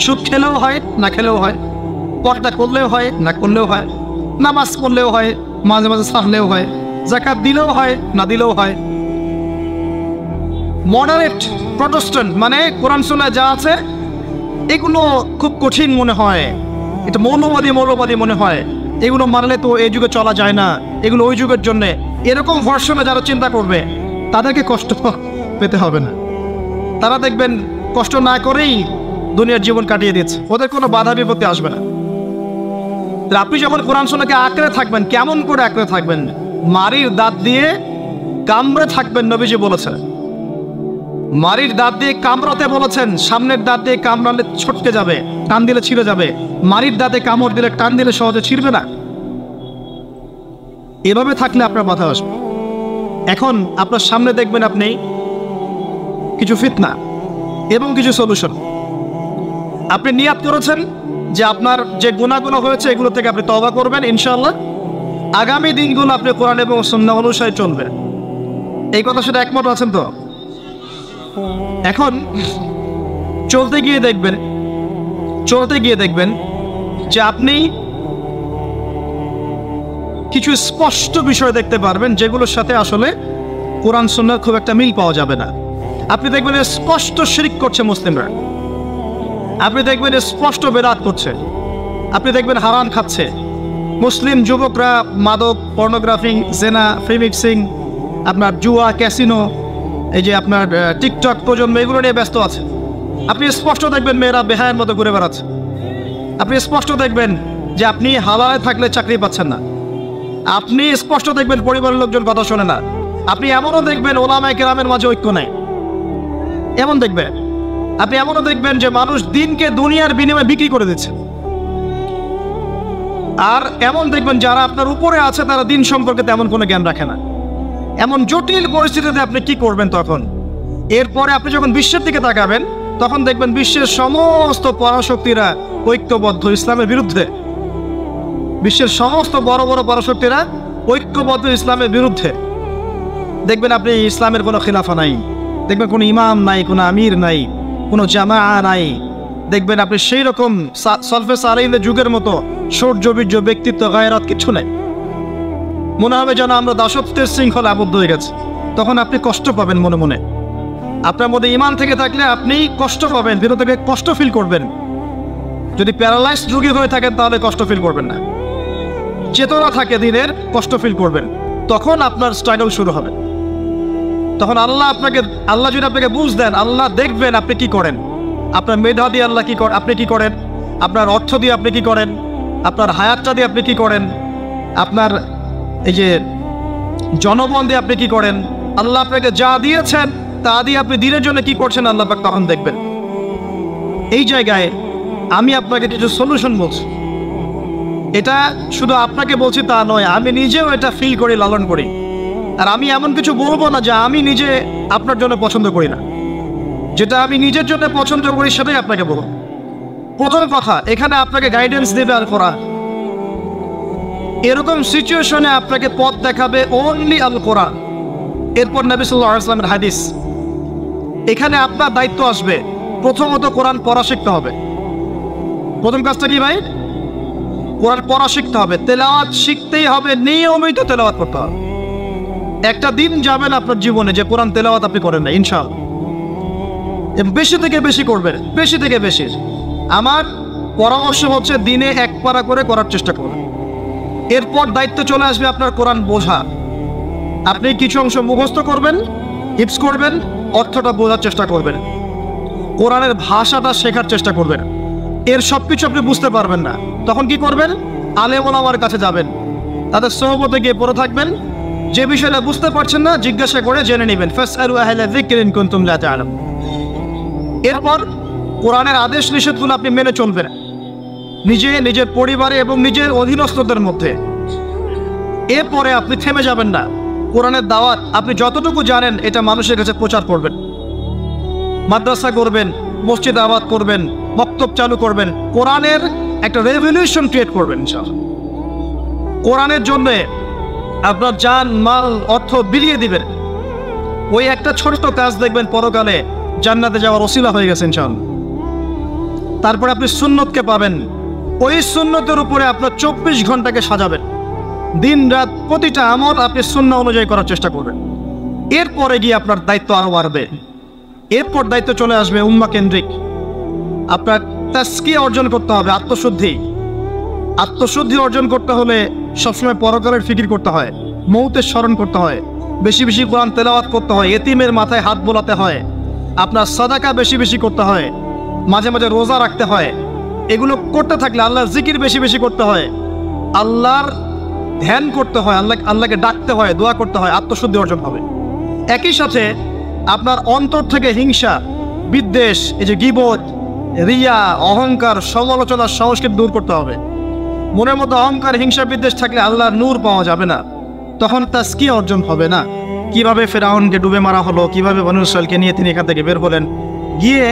সুদ খেলেও হয় না খেলেও হয়, পর্দা করলেও হয় না করলেও হয়, নামাজ পড়লেও হয়, মাঝে মাঝে ছাড়লেও হয়, যাকাত দিলেও হয় না দিলেও হয়। মডারেট প্রোটেস্ট্যান্ট মানে কোরআন সুন্নাহ যা আছে এগুলো খুব কঠিন মনে হয়, এটা মৌলবাদী মনে হয়, এগুলো মানলে তো এই যুগে চলা যায় না, এগুলো ওই যুগের জন্যে, এরকম ভার্সনে যারা চিন্তা করবে তাদেরকে কষ্ট পেতে হবে না। তারা দেখবেন কষ্ট না করেই দুনিয়ার জীবন কাটিয়ে দিচ্ছে, ওদের কোনো বাধা বিপত্তি আসবে না। আপনি যখন কোরআন সুন্নাহকে আঁকড়ে থাকবেন, কেমন করে আঁকড়ে থাকবেন? মারির দাঁত দিয়ে কামড়ে থাকবেন, নবীজি বলেছেন। মারির দাঁত দিয়ে কামড়াতে বলেছেন, সামনের দাঁত দিয়ে কামড়ালে ছটকে যাবে, টান দিলে ছিঁড়ে যাবে। মারির দাঁতে কামড় দিলে, টান দিলে সহজে ছিঁড়বে না। এভাবে থাকলে আপনার মাথা আসবে। এখন আপনার সামনে দেখবেন আপনি কিছু ফিতনা এবং কিছু সলিউশন। আপনি নিয়াত করেছেন যে আপনার যে গুনাহগুলো হয়েছে এগুলো থেকে আপনি তওবা করবেন, ইনশাআল্লাহ আগামী দিনগুলো আপনি কোরআন এবং সুন্নাহ অনুসারে চলবেন। এই কথা সাথে একমত আছেন তো? এখন চলতে গিয়ে দেখবেন যে আপনি কিছু স্পষ্ট বিষয় দেখতে পারবেন যেগুলোর সাথে আসলে কোরআন সুন্নাহর খুব একটা মিল পাওয়া যাবে না। আপনি দেখবেন স্পষ্ট শিরক করছে মুসলিমরা, আপনি দেখবেন স্পষ্ট বেদাত করছে, আপনি দেখবেন হারাম খাচ্ছে। মুসলিম যুবকরা মাদক, পর্নোগ্রাফি, জেনা, ফ্রি মিক্সিং, আপনার জুয়া, ক্যাসিনো, এই যে আপনার টিকটক প্রজন্ম, এগুলো নিয়ে ব্যস্ত আছে। আপনি স্পষ্ট দেখবেন মেয়েরা বেহায়ের মতো ঘুরে বেড়াচ্ছে। আপনি স্পষ্ট দেখবেন যে আপনি হালালে থাকলে চাকরি পাচ্ছেন না। আপনি স্পষ্ট দেখবেন পরিবারের লোকজন কথা শোনে না। আপনি এমনও দেখবেন ওলামায়ে কেরামের মাঝে ঐক্য নাই, এমন দেখবেন। আপনি এমনও দেখবেন যে মানুষ দিনকে দুনিয়ার বিনিময়ে বিক্রি করে দিচ্ছে। আর এমন দেখবেন যারা আপনার উপরে আছে তারা দিন সম্পর্কে তেমন কোনো জ্ঞান রাখে না। এমন জটিল পরিস্থিতিতে আপনি কি করবেন তখন? এরপরে আপনি যখন বিশ্বের দিকে তাকাবেন তখন দেখবেন বিশ্বের সমস্ত পরাশক্তিরা ঐক্যবদ্ধ ইসলামের বিরুদ্ধে। বিশ্বের সমস্ত বড় বড় পরাশক্তিরা ঐক্যবদ্ধ ইসলামের বিরুদ্ধে। দেখবেন আপনি ইসলামের কোনো খিলাফা নাই, দেখবেন কোনো ইমাম নাই, কোনো আমির নাই, কোনো জামা নাই। দেখবেন আপনি সেই রকম সলফে সালেহিনদের যুগের মতো শৌর্যবীর্য, ব্যক্তিত্ব, গায়রাত কিছু নাই। মনে হবে যেন আমরা দাসত্বের শৃঙ্খলা আবদ্ধ হয়ে গেছে। তখন আপনি কষ্ট পাবেন মনে মনে। আপনার মধ্যে ঈমান থেকে থাকলে আপনি কষ্ট পাবেন, ভিতর থেকে কষ্ট ফিল করবেন। যদি প্যারালাইজড রোগী হয়ে থাকেন তাহলে কষ্ট ফিল করবেন না। চেতনা থাকে দিনের, কষ্ট ফিল করবেন। তখন আপনার স্ট্রাগল শুরু হবে। তখন আল্লাহ যদি আপনাকে বুঝ দেন, আল্লাহ দেখবেন আপনি কি করেন। আপনার মেধা দিয়ে আল্লাহ আপনি কি করেন, আপনার অর্থ দিয়ে আপনি কি করেন, আপনার হায়াতটা দিয়ে আপনি কি করেন, আপনার এই যে জনবল দিয়ে আপনি কি করেন, আল্লাহ আপনাকে যা দিয়েছেন তা দিয়ে আপনি দিনের জন্য কি করছেন আল্লাহ পাক তখন দেখবেন। এই জায়গায় আমি আপনাকে কিছু সলিউশন বলছি। এটা শুধু আপনাকে বলছি তা নয়, আমি নিজেও এটা ফিল করি, লালন করি। আর আমি এমন কিছু বলবো না যা আমি নিজে আপনার জন্য পছন্দ করি না। যেটা আমি নিজের জন্য পছন্দ করি সেটাই আপনাকে বলবো। প্রথম কথা, এখানে আপনাকে গাইডেন্স দেবে আল কোরআন। এরকম সিচুয়েশনে আপনাকে পথ দেখাবে অনলি আল কোরআন, এরপর নবী সাল্লাল্লাহু আলাইহি ওয়াসাল্লামের হাদিস। এখানে আপনার দায়িত্ব আসবে প্রথমত কোরআন পড়া শিখতে হবে। প্রথম কাজটা কি ভাই? কোরআন পড়া শিখতে হবে, তেলাওয়াত শিখতেই হবে, নিয়মিত তেলাওয়াত করতে হবে। একটা দিন যাবেন আপনার জীবনে যে কোরআন তেলাওয়াত আপনি করেন না, ইনশাআল্লাহ। বেশি থেকে বেশি করবেন, বেশি থেকে বেশি। আমার পরামর্শ হচ্ছে দিনে এক পারা করে করার চেষ্টা করবেন। এরপর দায়িত্ব চলে আসবে আপনার কোরআন বোঝা। আপনি কিছু অংশ মুখস্থ করবেন, হিফজ করবেন, অর্থটা বোঝার চেষ্টা করবেন, কোরআনের ভাষাটা শেখার চেষ্টা করবেন। এর সব কিছু আপনি বুঝতে পারবেন না, তখন কি করবেন? আলেম ওলামার কাছে যাবেন, তাদের সোহবতে গিয়ে পড়ে থাকবেন। যে বিষয়টা বুঝতে পারছেন না জিজ্ঞাসা করে জেনে নেবেন। ফাসআলু আহলা যিকরি ইন কুনতুম লা তা'লামুন। এরপর কোরআনের আদেশ নিষেধগুলো আপনি মেনে চলবেন নিজের পরিবারে এবং নিজের অধীনস্থদের মধ্যে। এরপরে আপনি থেমে যাবেন না। কোরআনের দাওয়াত আপনি যতটুকু জানেন এটা মানুষের কাছে প্রচার করবেন। মাদ্রাসা করবেন, মসজিদ আবাদ করবেন, বক্তব্য চালু করবেন, কোরআনের একটা রেভলিউশন ক্রিয়েট করবেন ইনশাআল্লাহ। কোরআনের জন্য আপনার জান, মাল, অর্থ বিলিয়ে দিবেন। ওই একটা ছোট্ট কাজ দেখবেন পরকালে জান্নাতে যাওয়ার ওসিলা হয়ে গেছে ইনশাআল্লাহ। তারপরে আপনি সুন্নতকে পাবেন। ওই সুন্নতের উপরে আপনার 24 ঘন্টাকে সাজাবেন। দিন রাত প্রতিটা আমল আপনি সুন্নাহ অনুযায়ী করার চেষ্টা করবেন। এরপরে গিয়ে আপনার দায়িত্ব আরও বাড়বে। এরপর দায়িত্ব চলে আসবে উম্মাহ কেন্দ্রিক। আপনার তাজকিয়া অর্জন করতে হবে, আত্মশুদ্ধি। আত্মশুদ্ধি অর্জন করতে হলে সবসময় পরকালের ফিকির করতে হয়, মৌতের স্মরণ করতে হয়, বেশি বেশি কোরআন তেলাওয়াত করতে হয়, এতিমের মাথায় হাত বোলাতে হয়, আপনার সাদাকা বেশি বেশি করতে হয়, মাঝে মাঝে রোজা রাখতে হয়। এগুলো করতে থাকলে আল্লাহর জিকির বেশি বেশি করতে হয়, আল্লাহর ধ্যান করতে হয়, আল্লাহকে ডাকতে হয়, দোয়া করতে হয়, আত্মশুদ্ধি অর্জন হবে। একই সাথে আপনার অন্তর থেকে হিংসা, বিদ্বেষ, এই যে গীবত, রিয়া, অহংকার, সমালোচনার সংস্কৃতি দূর করতে হবে। মনের মধ্যে অহংকার, হিংসা, বিদ্বেষ থাকলে আল্লাহর নূর পাওয়া যাবে না, তখন তাজকিয়া অর্জন হবে না। কিভাবে ফেরাউনকে ডুবে মারা হলো, কিভাবে বনু ইসরাইলকে নিয়ে তিনি এখান থেকে বের হলেন, গিয়ে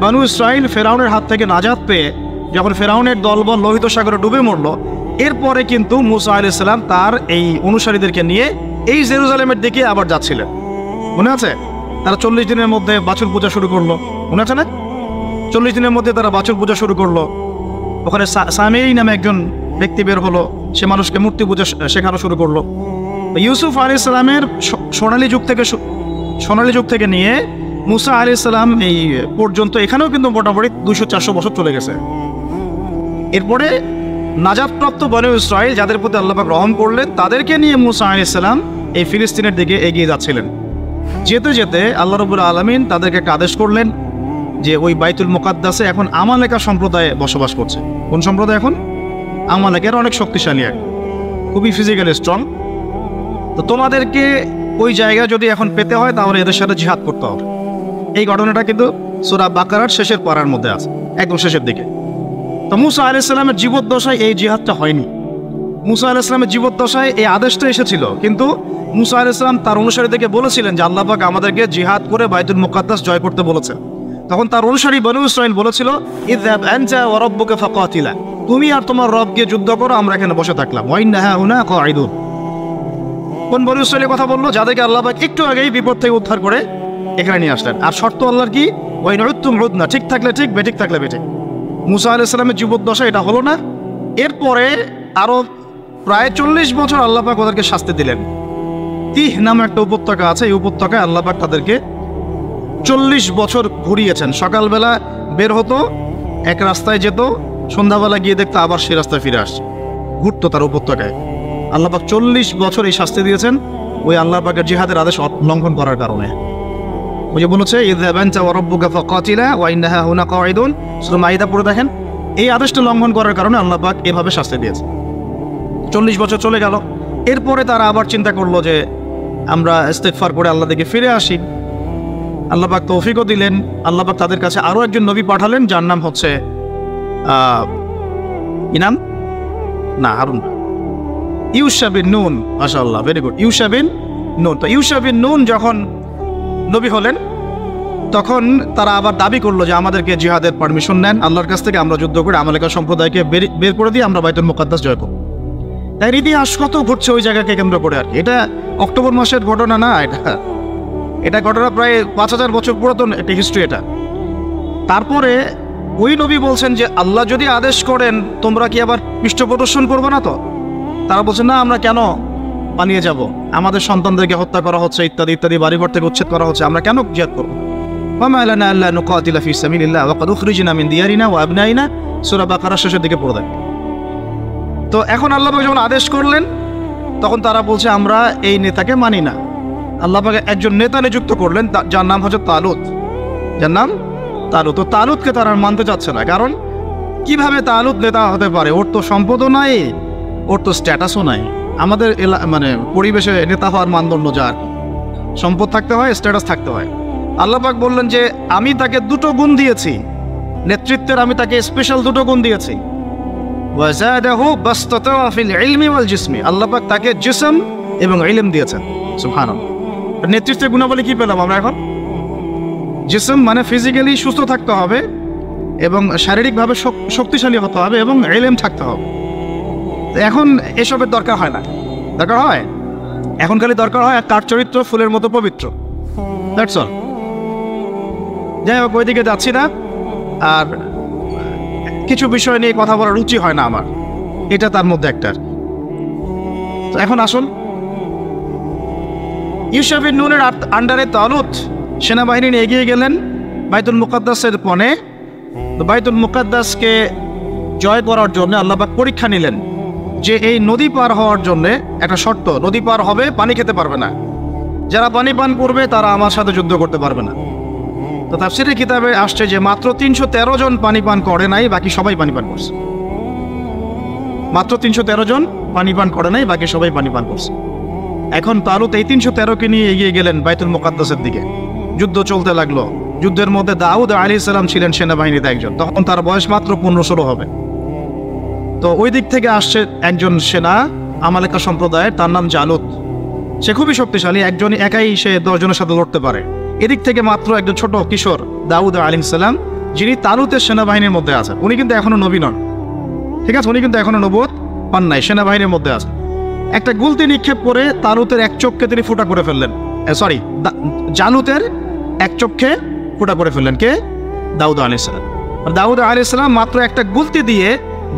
বনু ইসরাইল ফেরাউনের হাত থেকে নাজাত পেয়ে যখন ফেরাউনের দলবল লোহিত সাগরে ডুবে মরল, এরপরে কিন্তু মুসা আলাইহিস সালাম তার এই অনুসারীদেরকে নিয়ে এই জেরুজালেমের দিকে আবার যাচ্ছিলেন। মনে আছে? তারা 40 দিনের মধ্যে বাছুর পূজা শুরু করলো, মনে আছে না? 40 দিনের মধ্যে তারা বাছুর পূজা শুরু করলো। ওখানে সামেই নামে একজন ব্যক্তি বের হলো, সে মানুষকে মূর্তি পূজা শেখানো শুরু করলো। ইউসুফ আলাইহিস সালামের সোনালী যুগ থেকে নিয়ে মুসা আলাইহিস সালাম এই পর্যন্ত এখানেও কিন্তু মোটামুটি 200-400 বছর চলে গেছে। এরপরে নাজাতপ্রাপ্ত বনী ইসরাইল যাদের প্রতি আল্লাহ পাক রহম করলেন, তাদেরকে নিয়ে মুসা আলাইহিস সালাম এই ফিলিস্তিনের দিকে এগিয়ে যাচ্ছিলেন। যেতে যেতে আল্লাহ রাব্বুল আলামিন তাদেরকে একটা আদেশ করলেন যে ওই বাইতুল মুকাদ্দাসে এখন আমালেকা সম্প্রদায় বসবাস করছে। কোন সম্প্রদায়? এখন আমালেকের অনেক শক্তিশালী, খুবই ফিজিক্যালি স্ট্রং। তো তোমাদেরকে ওই জায়গা যদি এখন পেতে হয় তাহলে এদের সাথে জিহাদ করতে হবে। এই ঘটনাটা কিন্তু সূরা বাকারার শেষের পারার মধ্যে আছে, একদম শেষের দিকে। তো মুসা আলাইহিস সালামের জীবদ্দশায় এই জিহাদটা হয়নি। মুসা আলাইহিস সালামের জীবদ্দশায় এই আদেশটা এসেছিল, কিন্তু মুসা আলাইহিস সালাম তার অনুসারীদেরকে বলেছিলেন যে আল্লাহ পাক আমাদেরকে জিহাদ করে বাইতুল মুকাদ্দাস জয় করতে বলেছে। তখন তার অনুসারী বনী ইসরাইল বলেছিল, ইযহাব আনতা ওয়া রাব্বুকা ফাকাতিলা, তুমি আর তোমার রব গিয়ে যুদ্ধ করো, আমরা এখানে বসে থাকলাম। ওয়া ইন্না হাউনা কাঈদুন। কোন বনী ইসরাইলের কথা বললো? যাদেরকে আল্লাহ পাক একটু আগেই বিপদ থেকে উদ্ধার করে এখানে নিয়ে আসলেন। আর শর্ত আল্লাহর কি? ওয়া ইন উদ্তুম উদনা, ঠিক থাকলে ঠিক, বেঠিক থাকলে বেঠিক। মুসা আলাইহিস সালামের জীবদ্দশা এটা হলো না। এরপরে আরো প্রায় 40 বছর আল্লাহ পাক ওদেরকে শাস্তি দিলেন। তিহ নামে একটা উপত্যকা আছে, এই উপত্যকায় আল্লাহ পাক তাদেরকে 40 বছর ঘুরিয়েছেন। সকালবেলা বের হতো, এক রাস্তায় যেত, সন্ধ্যাবেলা গিয়ে দেখতো আবার সেই রাস্তায় ফিরে আসছে, ঘুরতো তার উপত্যকায়। আল্লাহ পাক 40 বছর এই শাস্তি দিয়েছেন ওই আল্লাহ পাকের জিহাদের আদেশ লঙ্ঘন করার কারণে। ওই যে বলেছে ইযহাব আনতা ওয়া রাব্বুকা ফাকাতিলা ওয়া ইন্না হাউনা কাঈদুন, সূরা মাইদা পড়ে দেখেন। এই আদেশটা লঙ্ঘন করার কারণে আল্লাহ পাক এভাবে শাস্তি দিয়েছে। 40 বছর চলে গেল। এরপরে তারা আবার চিন্তা করলো যে আমরা ইস্তেগফার করে আল্লাহ দিকে ফিরে আসি। আল্লাহ পাক তৌফিকও দিলেন। আল্লাহ পাক তাদের কাছে আরও একজন নবী পাঠালেন, যার নাম হচ্ছে ইনাম না হারুন, ইউশা বিন নুন। মাশাআল্লাহ, ভেরি গুড, ইউশা বিন নুন। তো ইউশা বিন নুন যখন নবী হলেন, তখন তারা আবার দাবি করলো যে আমাদেরকে জিহাদের পারমিশন নেন আল্লাহর কাছ থেকে, আমরা যুদ্ধ করে আমালেকা সম্প্রদায়কে বের করে দিয়ে আমরা বাইতুল মুকাদ্দাস জয় করব। তাই ইতিহাস কত ঘটছে ওই জায়গাকে কেন্দ্র করে আর কি। এটা অক্টোবর মাসের ঘটনা না, এটা ঘটনা প্রায় 5000 বছর পুরাতন একটা হিস্ট্রি এটা। তারপরে ওই নবী বলছেন যে আল্লাহ যদি আদেশ করেন তোমরা কি আবার পৃষ্ঠ প্রদর্শন করবে না? তো তারা বলছে না, আমরা কেন পালিয়ে যাব, আমাদের সন্তানদেরকে হত্যা করা হচ্ছে, ইত্যাদি ইত্যাদি, বাড়িঘর থেকে উচ্ছেদ করা হচ্ছে, আমরা কেন জিহাদ করবো? ওয়ামা লানা আল্লা নুকাতিলা ফি সাবিলিল্লাহ ওয়া ক্বাদ উখরিজনা মিন দিয়ারিনা ওয়া আবনাইনা, সূরা বাকারার শেষের দিকে পড়ে থাকে। তো এখন আল্লাহ পাক যখন আদেশ করলেন তখন তারা বলছে আমরা এই নেতাকে মানি না। আল্লাহ পাক একজন নেতা নিযুক্ত করলেন যার নাম হচ্ছে তালুত, যার নাম তালুত। তো তালুতকে তারা মানতে চাচ্ছে না, কারণ কিভাবে তালুত নেতা হতে পারে? ওর তো সম্পদও নাই, ওর তো স্ট্যাটাসও নাই। আমাদের মানে পরিবেশে নেতা হওয়ার মানদণ্ড যার সম্পদ থাকতে হয়, স্ট্যাটাস থাকতে হয়। আল্লাহ পাক বললেন যে আমি তাকে দুটো গুণ দিয়েছি, নেতৃত্বের আমি তাকে স্পেশাল দুটো গুণ দিয়েছি। ওয়াজাদাহু বাসতাতা ফিল ইলমি ওয়াল জিসমি, আল্লাহ পাক তাকে জিসম এবং ইলম দিয়েছেন। সুবহানাল্লাহ। নেতৃত্বের গুণাবলী কি পেলাম আমরা এখন? জিসম মানে ফিজিক্যালি সুস্থ থাকতে হবে এবং শারীরিকভাবে শক্তিশালী হতে হবে এবং ইলম থাকতে হবে। এখন এসবের দরকার হয় না, দরকার হয় এখন খালি দরকার হয় তার চরিত্র ফুলের মতো পবিত্র। That's all. যাই হোক, ওইদিকে যাচ্ছি না। আর কিছু বিষয় নিয়ে কথা বলার রুচি হয় না আমার, এটা তার মধ্যে একটা। তো এখন আসুন, ইউসা বিন নুনের আন্ডারে তালুত সেনাবাহিনী নিয়ে এগিয়ে গেলেন বাইতুল মুকাদ্দাসের পণে। তো বাইতুল মুকাদ্দাসকে জয় করার জন্য আল্লাহ পাক পরীক্ষা নিলেন যে এই নদী পার হওয়ার জন্য একটা শর্ত, নদী পার হবে, পানি খেতে পারবে না। যারা পানি পান করবে তারা আমার সাথে যুদ্ধ করতে পারবে না। তো তাফসীরের কিতাবে আসছে যে মাত্র 313 জন পানি পান করে নাই, বাকি সবাই পানি পান করছে। মাত্র 313 জন পানি পান করে নাই, বাকি সবাই পানি পান করছে। এখন তালুত এই 313কে নিয়ে এগিয়ে গেলেন বাইতুল মুকাদ্দাসের দিকে। যুদ্ধ চলতে লাগলো। যুদ্ধের মধ্যে দাউদ আলাইহিস সালাম ছিলেন সেনাবাহিনীতে একজন, তখন তার বয়স মাত্র 15-16 হবে। তো ওই দিক থেকে আসছে একজন সেনা আমালেকা সম্প্রদায়ের, তার নাম জালুত। সে খুবই শক্তিশালী, একজনই একাই সে 10 জনের সাথে লড়তে পারে। এদিক থেকে মাত্র একজন ছোট কিশোর দাউদ আলাইহিস সালাম, যিনি তালুতের সেনাবাহিনীর মধ্যে আছেন। উনি কিন্তু এখনো নবী নন, ঠিক আছে, উনি কিন্তু এখনো নবুয়ত পান নাই, সেনাবাহিনীর মধ্যে আছেন। একটা গুলতি নিক্ষেপ করে তালুতের এক চোখকে তিনি ফুটা করে ফেললেন। জালুতের এক চোখে ফুটা করে ফেললেন কে? দাউদ আলাইহিস সালাম। আর দাউদ আলাইহিস সালাম মাত্র একটা গুলতি দিয়ে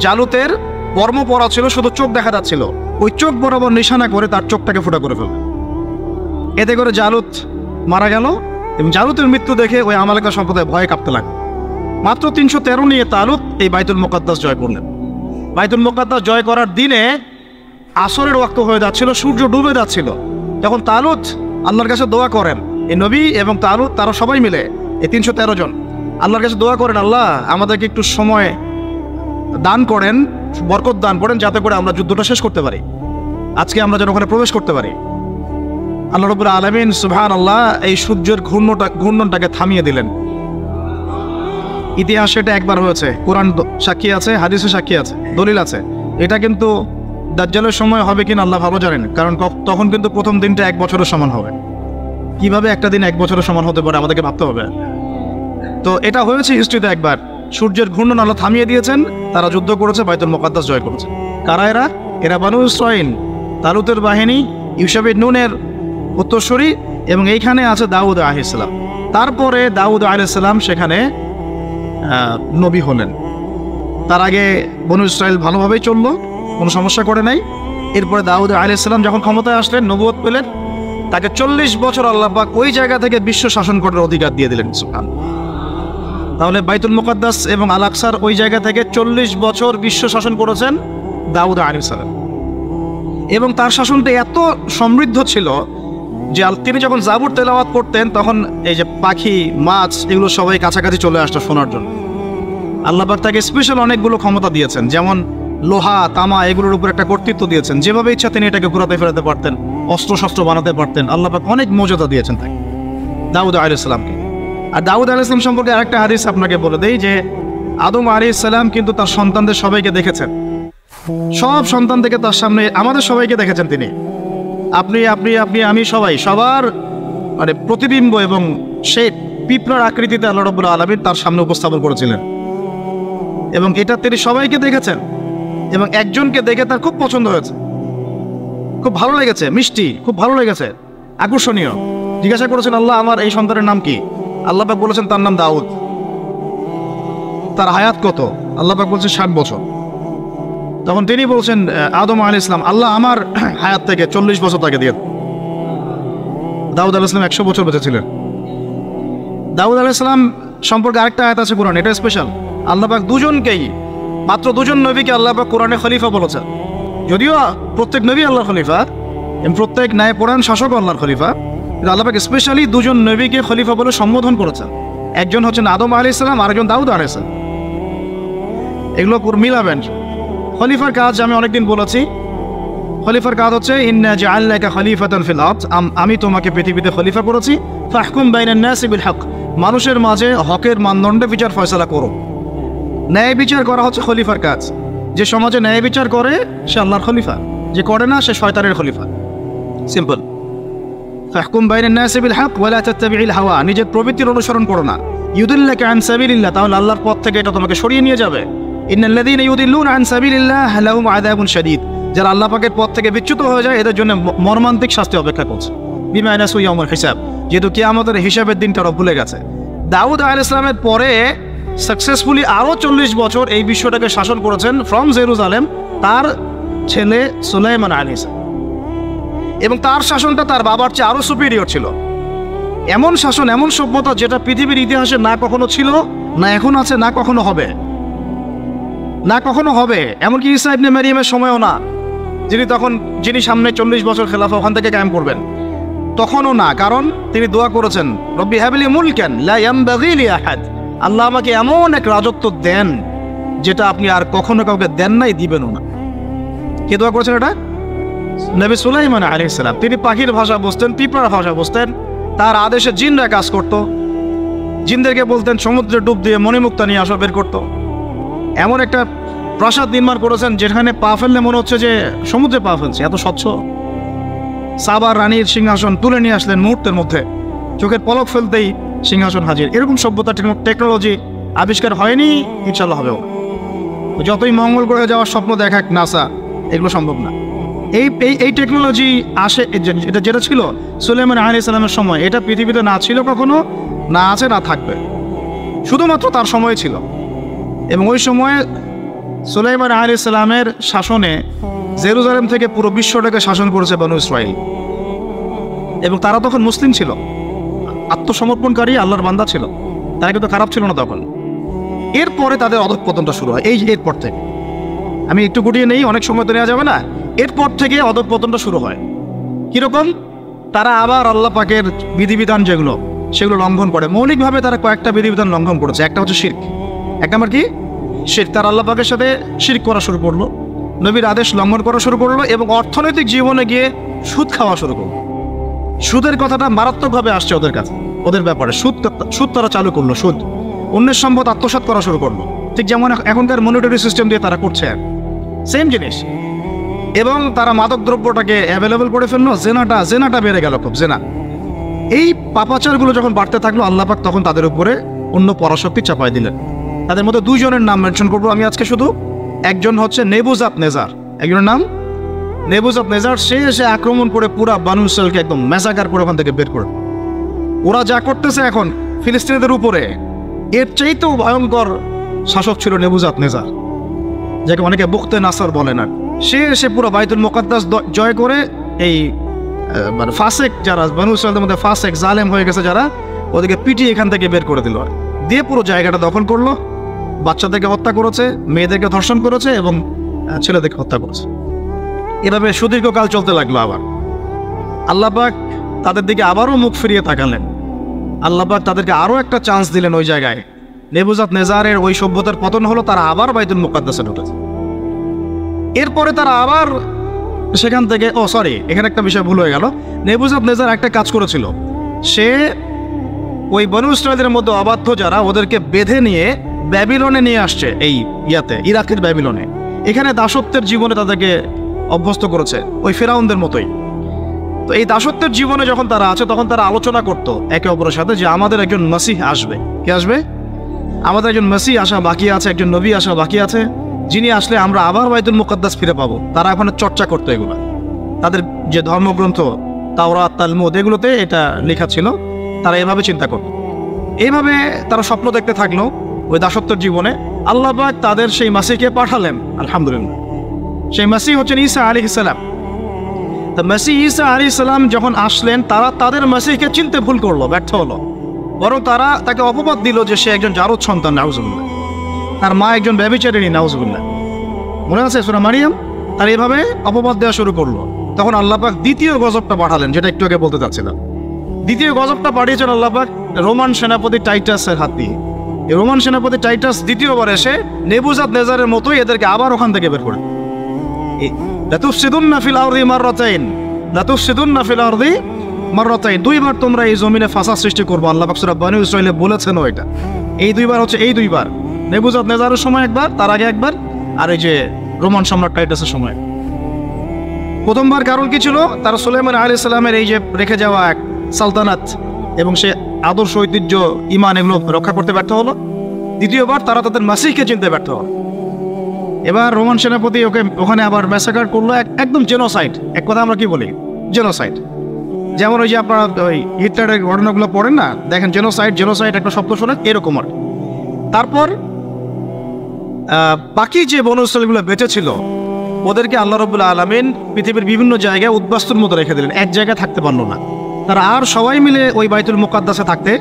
জালুতের বর্ম পরা ছিল, শুধু চোখ দেখা যাচ্ছিল, ওই চোখ বরাবর নিশানা করে তার চোখটাকে ফুটা করে ফেলল। এতে করে জালুত মারা গেল এবং জালুতের মৃত্যু দেখে ওই আমালেকা সম্প্রদায় ভয়ে কাঁপতে লাগলো। মাত্র 313 নিয়ে তালুত এই বাইতুল মুকাদ্দাস জয় করলেন। বাইতুল মুকাদ্দাস জয় করার দিনে আসরের ওয়াক্ত হয়ে যাচ্ছিল, সূর্য ডুবে যাচ্ছিল। তখন তালুত আল্লাহর কাছে দোয়া করেন, এই নবী এবং তালুত তারা সবাই মিলে এই 313 জন আল্লাহর কাছে দোয়া করেন, আল্লাহ আমাদেরকে একটু সময় দান করেন, বরকত দান করেন, যাতে করে আমরা যুদ্ধটা শেষ করতে পারি, আজকে আমরা যেন ওখানে প্রবেশ করতে পারি। আল্লাহ রাব্বুল আলামিন সুবহানাল্লাহ এই সূর্যের ঘূর্ণনটাকে থামিয়ে দিলেন। ইতিহাসে এটা একবার হয়েছে, কোরআন সাক্ষী আছে, হাদিসে সাক্ষী আছে, দলিল আছে। এটা কিন্তু দাজ্জালের সময় হবে কিনা আল্লাহ ভালো জানেন, কারণ তখন কিন্তু প্রথম দিনটা 1 বছরের সমান হবে। কিভাবে একটা দিন 1 বছরের সমান হতে পারে আমাদেরকে ভাবতে হবে। তো এটা হয়েছে হিস্ট্রিতে একবার, সূর্যের ঘূর্ণন আল্লাহ থামিয়ে দিয়েছেন, তারা যুদ্ধ করেছে, বাইতুল মুকাদ্দাস জয় করেছে। কারা এরা? এরা বানু ইসরাঈল, তালুতের বাহিনী, ইউশা বিন নুনের উত্তরসূরি, এবং এইখানে আছে দাউদ আলাইহিস সালাম। তারপরে দাউদ আলাইহিস সালাম সেখানে নবী হলেন। তার আগে বনু ইসরাঈল ভালোভাবেই চললো, কোনো সমস্যা করে নাই। এরপরে দাউদ আলাইহিস সালাম যখন ক্ষমতায় আসলেন, নবুয়ত পেলেন, তাকে 40 বছর আল্লাহ পাক ওই জায়গা থেকে বিশ্ব শাসন করার অধিকার দিয়ে দিলেন। সুবহানাল্লাহ। তাহলে বাইতুল মুকাদ্দাস এবং আল আকসার ওই জায়গা থেকে 40 বছর বিশ্ব শাসন করেছেন দাউদ আলাইহিস সালাম। এবং তার শাসনটা এত সমৃদ্ধ ছিল যে তিনি যখন জাবুর তেলাওয়াত করতেন, তখন এই যে পাখি, মাছ, এগুলো সবাই কাছাকাছি চলে আসতো শোনার জন্য। আল্লাহ পাক তাকে স্পেশাল অনেকগুলো ক্ষমতা দিয়েছেন, যেমন লোহা, তামা, এগুলোর উপর একটা কর্তৃত্ব দিয়েছেন। যেভাবে ইচ্ছা তিনি এটাকে ঘুরাতে ফেরাতে পারতেন, অস্ত্রশস্ত্র বানাতে পারতেন। আল্লাহ পাক অনেক মর্যাদা দিয়েছেন তাকে, দাউদ আলাইহিস সালামকে। আর দাউদ আলাইহিস সালাম সম্পর্কে আরেকটা হাদিস আপনাকে বলে দেই যে আদম আলাইহিস সালাম কিন্তু তার সন্তানদের সবাইকে দেখেছেন। সব সন্তান থেকে তার সামনে আমাদের সবাইকে দেখেছেন তিনি। আপনি আপনি আপনি আমি সবাই, সবার মানে প্রতিবিম্ব, এবং সেই পিঁপড়ার আকৃতিতে আল্লাহ রাব্বুল আলামিন তার সামনে উপস্থাপন করেছিলেন। এবং এটা তিনি সবাইকে দেখেছেন, এবং একজনকে দেখে তার খুব পছন্দ হয়েছে, খুব ভালো লেগেছে, মিষ্টি, খুব ভালো লেগেছে, আকর্ষণীয়। জিজ্ঞাসা করেছেন, আল্লাহ আমার এই সন্তানের নাম কি? আল্লাহ পাক বলেছেন তার নাম দাউদ। তার হায়াত কত? আল্লাহ পাক বলছেন 60 বছর। তখন তিনি বলছেন আদম আলাইহিস সালাম, আল্লাহ আমার হায়াত থেকে 40 বছর তাকে দিয়ে। দাউদ আলাইহিস সালাম 100 বছর বেঁচে ছিলেন। দাউদ আলাইহিস সালাম সম্পর্কে আরেকটা আয়াত আছে কোরআন, এটা স্পেশাল। আল্লাহ পাক দুজনকেই, মাত্র 2 জন নবীকে আল্লাহ পাক কোরআনে খলিফা বলেছেন। যদিও প্রত্যেক নবী আল্লাহর খলিফা এবং প্রত্যেক ন্যায়পরায়ণ শাসক আল্লাহর খলিফা, কিন্তু আল্লাহ পাক স্পেশালি 2 জন নবীকে খলিফা বলে সম্বোধন করেছেন। একজন হচ্ছেন আদম আলাইহিস সালাম, আরেকজন দাউদ আলাইহিস সালাম। এগুলো মিলাবেন। খলিফার কাজ আমি অনেকদিন বলেছি, খলিফার কাজ হচ্ছে ইন্না জাআলনাকা খলিফাতান ফিল আরদ, আমি তোমাকে পৃথিবীতে খলিফা করেছি, ফাহকুম বাইনান নাসি বিল হক, মানুষের মাঝে হকের মানদণ্ডে বিচার ফয়সালা করো। ন্যায় বিচার করা হচ্ছে খলিফার কাজ। যে সমাজে ন্যায় বিচার করে সে আল্লাহর খলিফা, যে করে না সে শয়তানের খলিফা। সিম্পল। ফাহকুম বাইনান নাসি বিল হক ওয়া লা তাত্তাবি'ল হাওয়া, নিজের প্রবৃত্তির অনুসরণ করো না। ইউদিল্লাকা আন সাবিলিল্লাহ, তাহলে আল্লাহর পথ থেকে এটা তোমাকে সরিয়ে নিয়ে যাবে। ইন্নাল্লাযীনা ইউদিল্লুনা আন সাবিলিল্লাহ লাহুম আযাবুন শাদীদ, যারা আল্লাহ পাকের পথ থেকে বিচ্যুত হয়ে যায় এদের জন্য মর্মান্তিক শাস্তি অপেক্ষা করছে। বিমা নাসু ইয়াউমুল হিসাব, যেহেতু কিয়ামতের হিসাবের দিনটা ওরা ভুলে গেছে। দাউদ আলাইহিস সালামের পরে সাকসেসফুলি আরও 40 বছর এই বিশ্বটাকে শাসন করেছেন ফ্রম জেরুজালেম তার ছেলে সুলাইমান আলাইহিস সালাম, এবং তার শাসনটা তার বাবার চেয়ে আরও সুপিরিয়র ছিল। এমন শাসন, এমন সভ্যতা যেটা পৃথিবীর ইতিহাসে না কখনো ছিল, না এখন আছে, না কখনো হবে, না কখনো হবে। এমনকি ঈসা ইবনে মারিয়ামের সময়ও না, যিনি সামনে 40 বছর খেলাফা ওখান থেকে কায়েম করবেন, তখনও না। কারণ তিনি দোয়া করেছেন, রব্বি হাবলি মুলকান লা ইয়ানবাগি লি আহাদ, আল্লাহ আমাকে এমন এক রাজত্ব দেন যেটা আপনি আর কখনো কাউকে দেন নাই, দিবেনও না। কে দোয়া করেছেন এটা? নবী সুলাইমান আলাইহিস সালাম। তিনি পাখির ভাষা বুঝতেন, পিঁপড়ার ভাষা বুঝতেন, তার আদেশে জিনরা কাজ করত। জিনদেরকে বলতেন সমুদ্রে ডুব দিয়ে মণিমুক্তা নিয়ে আসা, বের করতো। এমন একটা প্রাসাদ নির্মাণ করেছেন যেখানে পা ফেললে মনে হচ্ছে যে সমুদ্রে পা ফেলছে, এত স্বচ্ছ। সাবার রানীর সিংহাসন তুলে নিয়ে আসলেন মুহূর্তের মধ্যে, চোখের পলক ফেলতেই সিংহাসন হাজির। এরকম সভ্যতা, টেকনোলজি আবিষ্কার হয়নি, ইনশাল্লাহ হবেও। যতই মঙ্গল গ্রহে যাওয়ার স্বপ্ন দেখাক নাসা, এগুলো সম্ভব না। এই টেকনোলজি আসে, যেটা ছিল সুলাইমান আলাইহিস সালামের সময়, এটা পৃথিবীতে না ছিল কখনো, না আছে, না থাকবে, শুধুমাত্র তার সময় ছিল। এবং ওই সময়ে সুলাইমান আলাইহিস সালামের শাসনে জেরুজালেম থেকে পুরো বিশ্বটাকে শাসন করেছে বনু ইসরাইল, এবং তারা তখন মুসলিম ছিল, আত্মসমর্পণকারী আল্লাহর বান্দা ছিল, তারা কিন্তু খারাপ ছিল না তখন। এরপরে তাদের অধঃপতনটা শুরু হয়। এরপর থেকে আমি একটু গুটিয়ে নেই, অনেক সময় তো নেওয়া যাবে না। এরপর থেকে অধঃপতনটা শুরু হয়। কীরকম? তারা আবার আল্লাহ পাকের বিধিবিধান যেগুলো সেগুলো লঙ্ঘন করে। মৌলিকভাবে তারা কয়েকটা বিধিবিধান লঙ্ঘন করেছে। একটা হচ্ছে শিরক। এক নম্বর কি? শিরক। তারা আল্লাহ পাকের সাথে শিরক করা শুরু করলো, নবীর আদেশ লঙ্ঘন করা শুরু করলো, এবং অর্থনৈতিক জীবনে গিয়ে সুদ খাওয়া শুরু করলো। সুদের কথাটা মারাত্মকভাবে আসছে ওদের কাছে, ওদের ব্যাপারে। সুদ তারা চালু করলো। সুদ, অন্যের সম্পদ আত্মসাৎ করা শুরু করলো, ঠিক যেমন এখনকার মনিটরি সিস্টেম দিয়ে তারা করছে, সেম জিনিস। এবং তারা মাদক দ্রব্যটাকে অ্যাভেলেবল করে ফেললো। জেনাটা বেড়ে গেল খুব, জেনা। এই পাপাচারগুলো যখন বাড়তে থাকলো, আল্লাহ পাক তখন তাদের উপরে অন্য পরাশক্তি চাপাই দিলেন। তাদের মধ্যে দুইজনের নাম মেনশন করবো আমি আজকে শুধু। একজন হচ্ছে নেবুজাদনেজার, একজনের নাম নেবুজাদনেজার। সে এসে আক্রমণ করে পুরা বানু ইসরাইলকে একদম ম্যাসাকার করে ওখান থেকে বের করে। ওরা যা করতেছে এখন ফিলিস্তিনিদের উপরে, এর চাইতেও ভয়ঙ্কর শাসক ছিল নেবুজাদনেজার, যাকে অনেকে বুখতে নাসার বলে না। সে এসে পুরো বাইতুল মুকাদ্দাস জয় করে এই মানে ফাসেক যারা বানু ইসরাইলদের মধ্যে ফাসেক জালেম হয়ে গেছে যারা, ওদেরকে পিটিয়ে এখান থেকে বের করে দিল, দিয়ে পুরো জায়গাটা দখল করলো। বাচ্চাদেরকে হত্যা করেছে, মেয়েদেরকে ধর্ষণ করেছে, এবং ছেলেদেরকে হত্যা করেছে। এভাবে সুদীর্ঘকাল চলতে লাগলো। আবার আল্লাহ পাক তাদের দিকে আবারও মুখ ফিরিয়ে তাকালেন। আল্লাহ পাক তাদেরকে আরও একটা চান্স দিলেন। ওই জায়গায় নেবুজাদনেজারের ওই সভ্যতার পতন হলো, তারা আবার বাইতুল মুকাদ্দাসে ঢুকেছে। এরপরে তারা আবার সেখান থেকে, এখানে একটা বিষয় ভুল হয়ে গেল। নেবুজাদনেজার একটা কাজ করেছিল, সে ওই বনু ইসরাইলের মধ্যে অবাধ্য যারা, ওদেরকে বেঁধে নিয়ে ব্যাবিলনে নিয়ে আসছে, এই ইরাকের ব্যাবিলনে। এখানে দাসত্বের জীবনে তাদেরকে অভ্যস্ত করেছে, ওই ফেরাউনদের মতোই। তো এই দাসত্বের জীবনে যখন তারা আছে, তখন তারা আলোচনা করতো একে অপরের সাথে যে আমাদের একজন মসিহ আসবে। কে আসবে? আমাদের একজন মসিহ আসা বাকি আছে, একজন নবী আসা বাকি আছে, যিনি আসলে আমরা আবার বাইতুল মুকাদ্দাস ফিরে পাবো। তারা এখন চর্চা করতো এগুলো। তাদের যে ধর্মগ্রন্থ তাওরাত, তালমুদ, এগুলোতে এটা লেখা ছিল। তারা এভাবে চিন্তা করত। এইভাবে তারা স্বপ্ন দেখতে থাকলো ওই দাসত্বের জীবনে। আল্লাহ পাক তাদের সেই মাসিহকে পাঠালেন। আলহামদুলিল্লাহ, সেই মাসিহ হচ্ছেন ঈসা আলাইহিস সালাম। তা মাসিহ ঈসা আলাইহিস সালাম যখন আসলেন, তারা তাদের মাসিহকে চিনতে ভুল করলো, ব্যর্থ হলো। বরং তারা তাকে অপবাদ দিল যে সে একজন জারদ সন্তান, নাউজুবিল্লাহ। তার মা একজন ব্যভিচারিণী, নাউজুবিল্লাহ। মনে আছে সূরা মারিয়াম? তার এভাবে অপবাদ দেওয়া শুরু করলো। তখন আল্লাহ পাক দ্বিতীয় গজবটা পাঠালেন, যেটা একটু আগে বলতে চাচ্ছিলাম। দ্বিতীয় গজবটা পাঠিয়েছেন আল্লাহ পাক রোমান সেনাপতি টাইটাসের হাত দিয়ে। এই রোমান সেনাপতি টাইটাস দ্বিতীয়বার এসে নেবুজাদনেজারের মতোই এদেরকে আবার ওখান থেকে বের করে। লাতুফসিদুন্না ফিল আরদি মাররাতাইন, লাতুফসিদুন্না ফিল আরদি মাররাতাইন। দুইবার তোমরা এই জমিনে ফাসাদ সৃষ্টি করবো। আল্লাহ পাক সূরা বনী ইসরাঈলে বলেছেন এটা। এই দুইবার হচ্ছে এই দুইবার, নেবুজাদনেজারের সময় একবার, তার আগে একবার, আর এই যে রোমান সম্রাট টাইটাসের সময়। প্রথমবার কারণ কি ছিল? তারা সুলাইমান আলাইহিস সালামের এই যে রেখে যাওয়া এক সালতানাত এবং সে আদর্শ, ঐতিহ্য, ঈমান, এগুলো রক্ষা করতে ব্যর্থ হলো। দ্বিতীয়বার তারা তাদের মাসিহকে চিনতে ব্যর্থ হলো। এবার রোমান সেনাপতি ওখানে আবার ম্যাসাকার করলো, একদম জেনোসাইড। এক কথা আমরা কি বলি? জেনোসাইড। যেমন ওই যে আপনারা ওই হিটলারের ঘটনাগুলো পড়েন না, দেখেন জেনোসাইড একটা শব্দ শোনেন, এরকম আর। তারপর বাকি যে বনু ইসরাঈলগুলো বেঁচে ছিল, ওদেরকে আল্লাহ রাব্বুল আলামিন পৃথিবীর বিভিন্ন জায়গায় উদ্বাস্তুর মতো রেখে দিলেন। এক জায়গায় থাকতে পারলো না তারা, আর সবাই মিলে ওই বাইতুল মুকাদ্দাসে থাকতে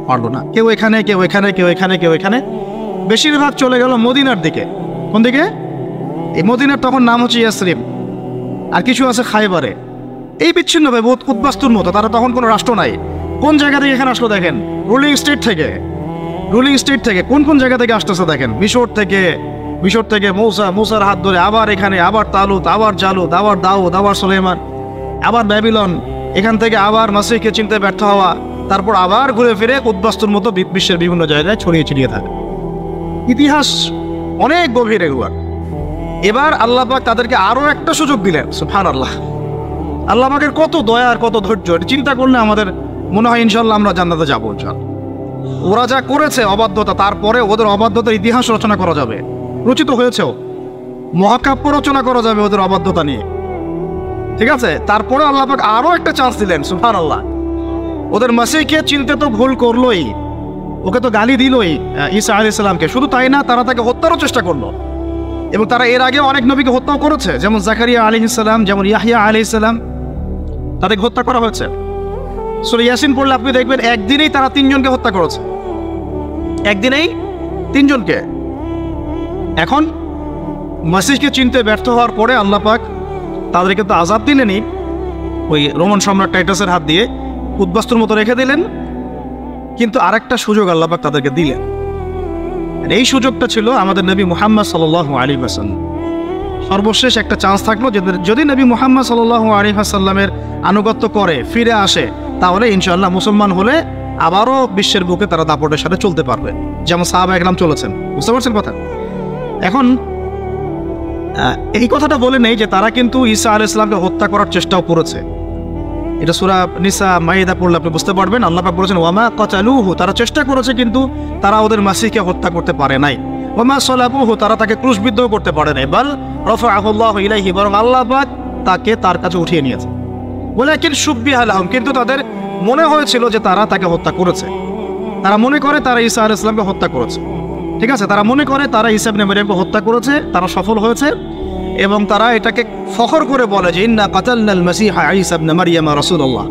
পারলো না। কেউ এখানে, কেউ এখানে, কেউ এখানে, কেউ এখানে। বেশিরভাগ চলে গেল মদিনার দিকে। কোন দিকে? এই মদিনার তখন নাম হচ্ছে ইয়াসরিব, আর কিছু আছে খায়বারে। এই বিচ্ছিন্নভাবে উদ্বাস্তুর মতো, তারা তখন কোনো রাষ্ট্র নাই। কোন জায়গা থেকে এখানে আসলো দেখেন? রুলিং স্টেট থেকে। কোন জায়গা থেকে আসতেছে দেখেন? মিশর থেকে মূসার হাত ধরে আবার এখানে, আবার তালুত, আবার জালুত, আবার দাউদ, আবার সুলাইমান, আবার ব্যাবিলন। এখান থেকে আবার মাসিহকে চিনতে ব্যর্থ হওয়া, তারপর আবার ঘুরে ফিরে উদ্বাস্তুর মতো বিশ্বের বিভিন্ন জায়গায় ছড়িয়ে ছিটিয়ে থাকে। ইতিহাস অনেক গভীর এগুলো। এবার আল্লাহ পাক তাদেরকে আরো একটা সুযোগ দিলেন। সুবহানাল্লাহ, আল্লাহ পাকের কত দয়া আর কত ধৈর্য, চিন্তা করলে আমাদের মনে হয় ইনশাল্লাহ আমরা জান্নাতে যাবো ইনশাল্লাহ। ওরা যা করেছে অবাধ্যতা, তারপরে ওদের অবাধ্যতার ইতিহাস রচনা করা যাবে, রচিত হয়েছেও, মহাকাব্য রচনা করা যাবে ওদের অবাধ্যতা নিয়ে। ঠিক আছে? তারপরে আল্লাহ পাক আরো একটা চান্স দিলেন। সুবহানাল্লাহ, ওদের মাসিহকে চিনতে তো ভুল করলোই, ওকে তো গালি দিলই ঈসা আলাইহিস সালামকে। শুধু তাই না, তারা তাকে হত্যারও চেষ্টা করলো। এবং তারা এর আগে অনেক নবীকে হত্যাও করেছে, যেমন জাকারিয়া আলাইহিস সালাম, যেমন ইয়াহইয়া আলাইহিস সালাম, তাদেরকে হত্যা করা হয়েছে। সূরা ইয়াসিন পড়লে আপনি দেখবেন একদিনেই তারা 3 জনকে হত্যা করেছে, একদিনেই 3 জনকে। এখন মসিহকে চিনতে ব্যর্থ হওয়ার পরে আল্লাহ পাক তাদেরকে তো আযাব দিলেনই, ওই রোমান সম্রাট টাইটাসের হাত দিয়ে উদ্বাস্তুর মতো রেখে দিলেন, কিন্তু আরেকটা সুযোগ আল্লাহ পাক তাদেরকে দিলেন। এই সুযোগটা ছিল আমাদের নবী মুহাম্মদ সাল্লাল্লাহু আলাইহি ওয়াসাল্লাম। সর্বশেষ একটা চান্স থাকলো, যদি নবী মুহাম্মদ সাল্লাল্লাহু আলাইহি ওয়াসাল্লামের আনুগত্য করে ফিরে আসে, তাহলে ইনশাআল্লাহ মুসলমান হলে আবারও বিশ্বের বুকে তারা দাপটের সাথে চলতে পারবে, যেমন সাহাবা একরাম চলেছেন। বুঝতে পারছেন কথা? এখন এই কথাটা বলে নেই যে তারা কিন্তু ঈসা আলাইহিস সালামকে হত্যা করার চেষ্টাও করেছে। এটা সূরা নিসা মাইদা পড়লে আপনি বুঝতে পারবেন। আল্লাহ পাক বলেছেন ওয়ামা কাতালুহু, তারা চেষ্টা করেছে কিন্তু তারা ওদের মাসিহকে হত্যা করতে পারে নাই। ওয়ামা সালাবুহু, তারা তাকে ক্রুশবিদ্ধও করতে পারে নাই। বাল রাফাআহুল্লাহু ইলাইহি, বরং আল্লাহ পাক তাকে তার কাছে উঠিয়ে নিয়েছে। ওয়ালাকিন শুববিহা লাহুম, কিন্তু তাদের মনে হয়েছিল যে তারা তাকে হত্যা করেছে। তারা মনে করে তারা ঈসা আলাইহিস সালামকে হত্যা করেছে। ঠিক আছে, তারা মনে করে তারা ঈসা ইবনে মারইয়ামকে হত্যা করেছে, তারা সফল হয়েছে, এবং তারা এটাকে ফখর করে বলে যে ইন্না কাতালনাল মাসিহা ঈসা ইবনে মারইয়াম রাসূলুল্লাহ।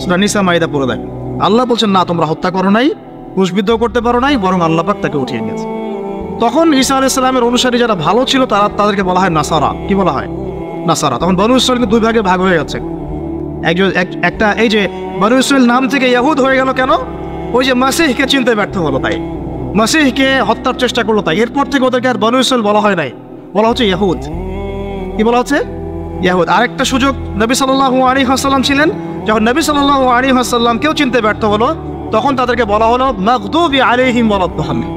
সূরা নিসা মাইদা পড়ে দেখ, আল্লাহ বলছেন না, তোমরা হত্যা করো নাই, ক্রুশবিদ্ধ করতে পারো নাই, বরং আল্লাহ পাক তাকে উঠিয়ে নিয়েছে। তখন ঈসা আলাইহিস সালামের অনুসারী যারা ভালো ছিল তাদেরকে বলা হয় নাসারা। কি বলা হয়? নাসারা। তখন বনু ইসরাঈলকে 2 ভাগে ভাগ হয়ে গেছে। একটা এই যে বনু ইসরাঈল নাম থেকে ইহুদ হয়ে গেল কেন? ওই যে মাসিহকে চিনতে ব্যর্থ হলো তাই, মাসিহকে হত্যার চেষ্টা করলো তাই। এরপর থেকে ওদেরকে আর বনু ইসরাঈল বলা হয় নাই, বলা হচ্ছে ইহুদ। কি বলা হচ্ছে? ইহুদ। আরেকটা সুযোগ নবী সাল্লাল্লাহু আলাইহি ওয়াসাল্লাম ছিলেন, যখন নবী সাল্লাল্লাহু আলাইহি ওয়াসাল্লাম কেউ চিনতে ব্যর্থ হলো, তখন তাদেরকে বলা হলো মাগদুবি আলাইহিম ওয়ালাদ-দাল্লিন,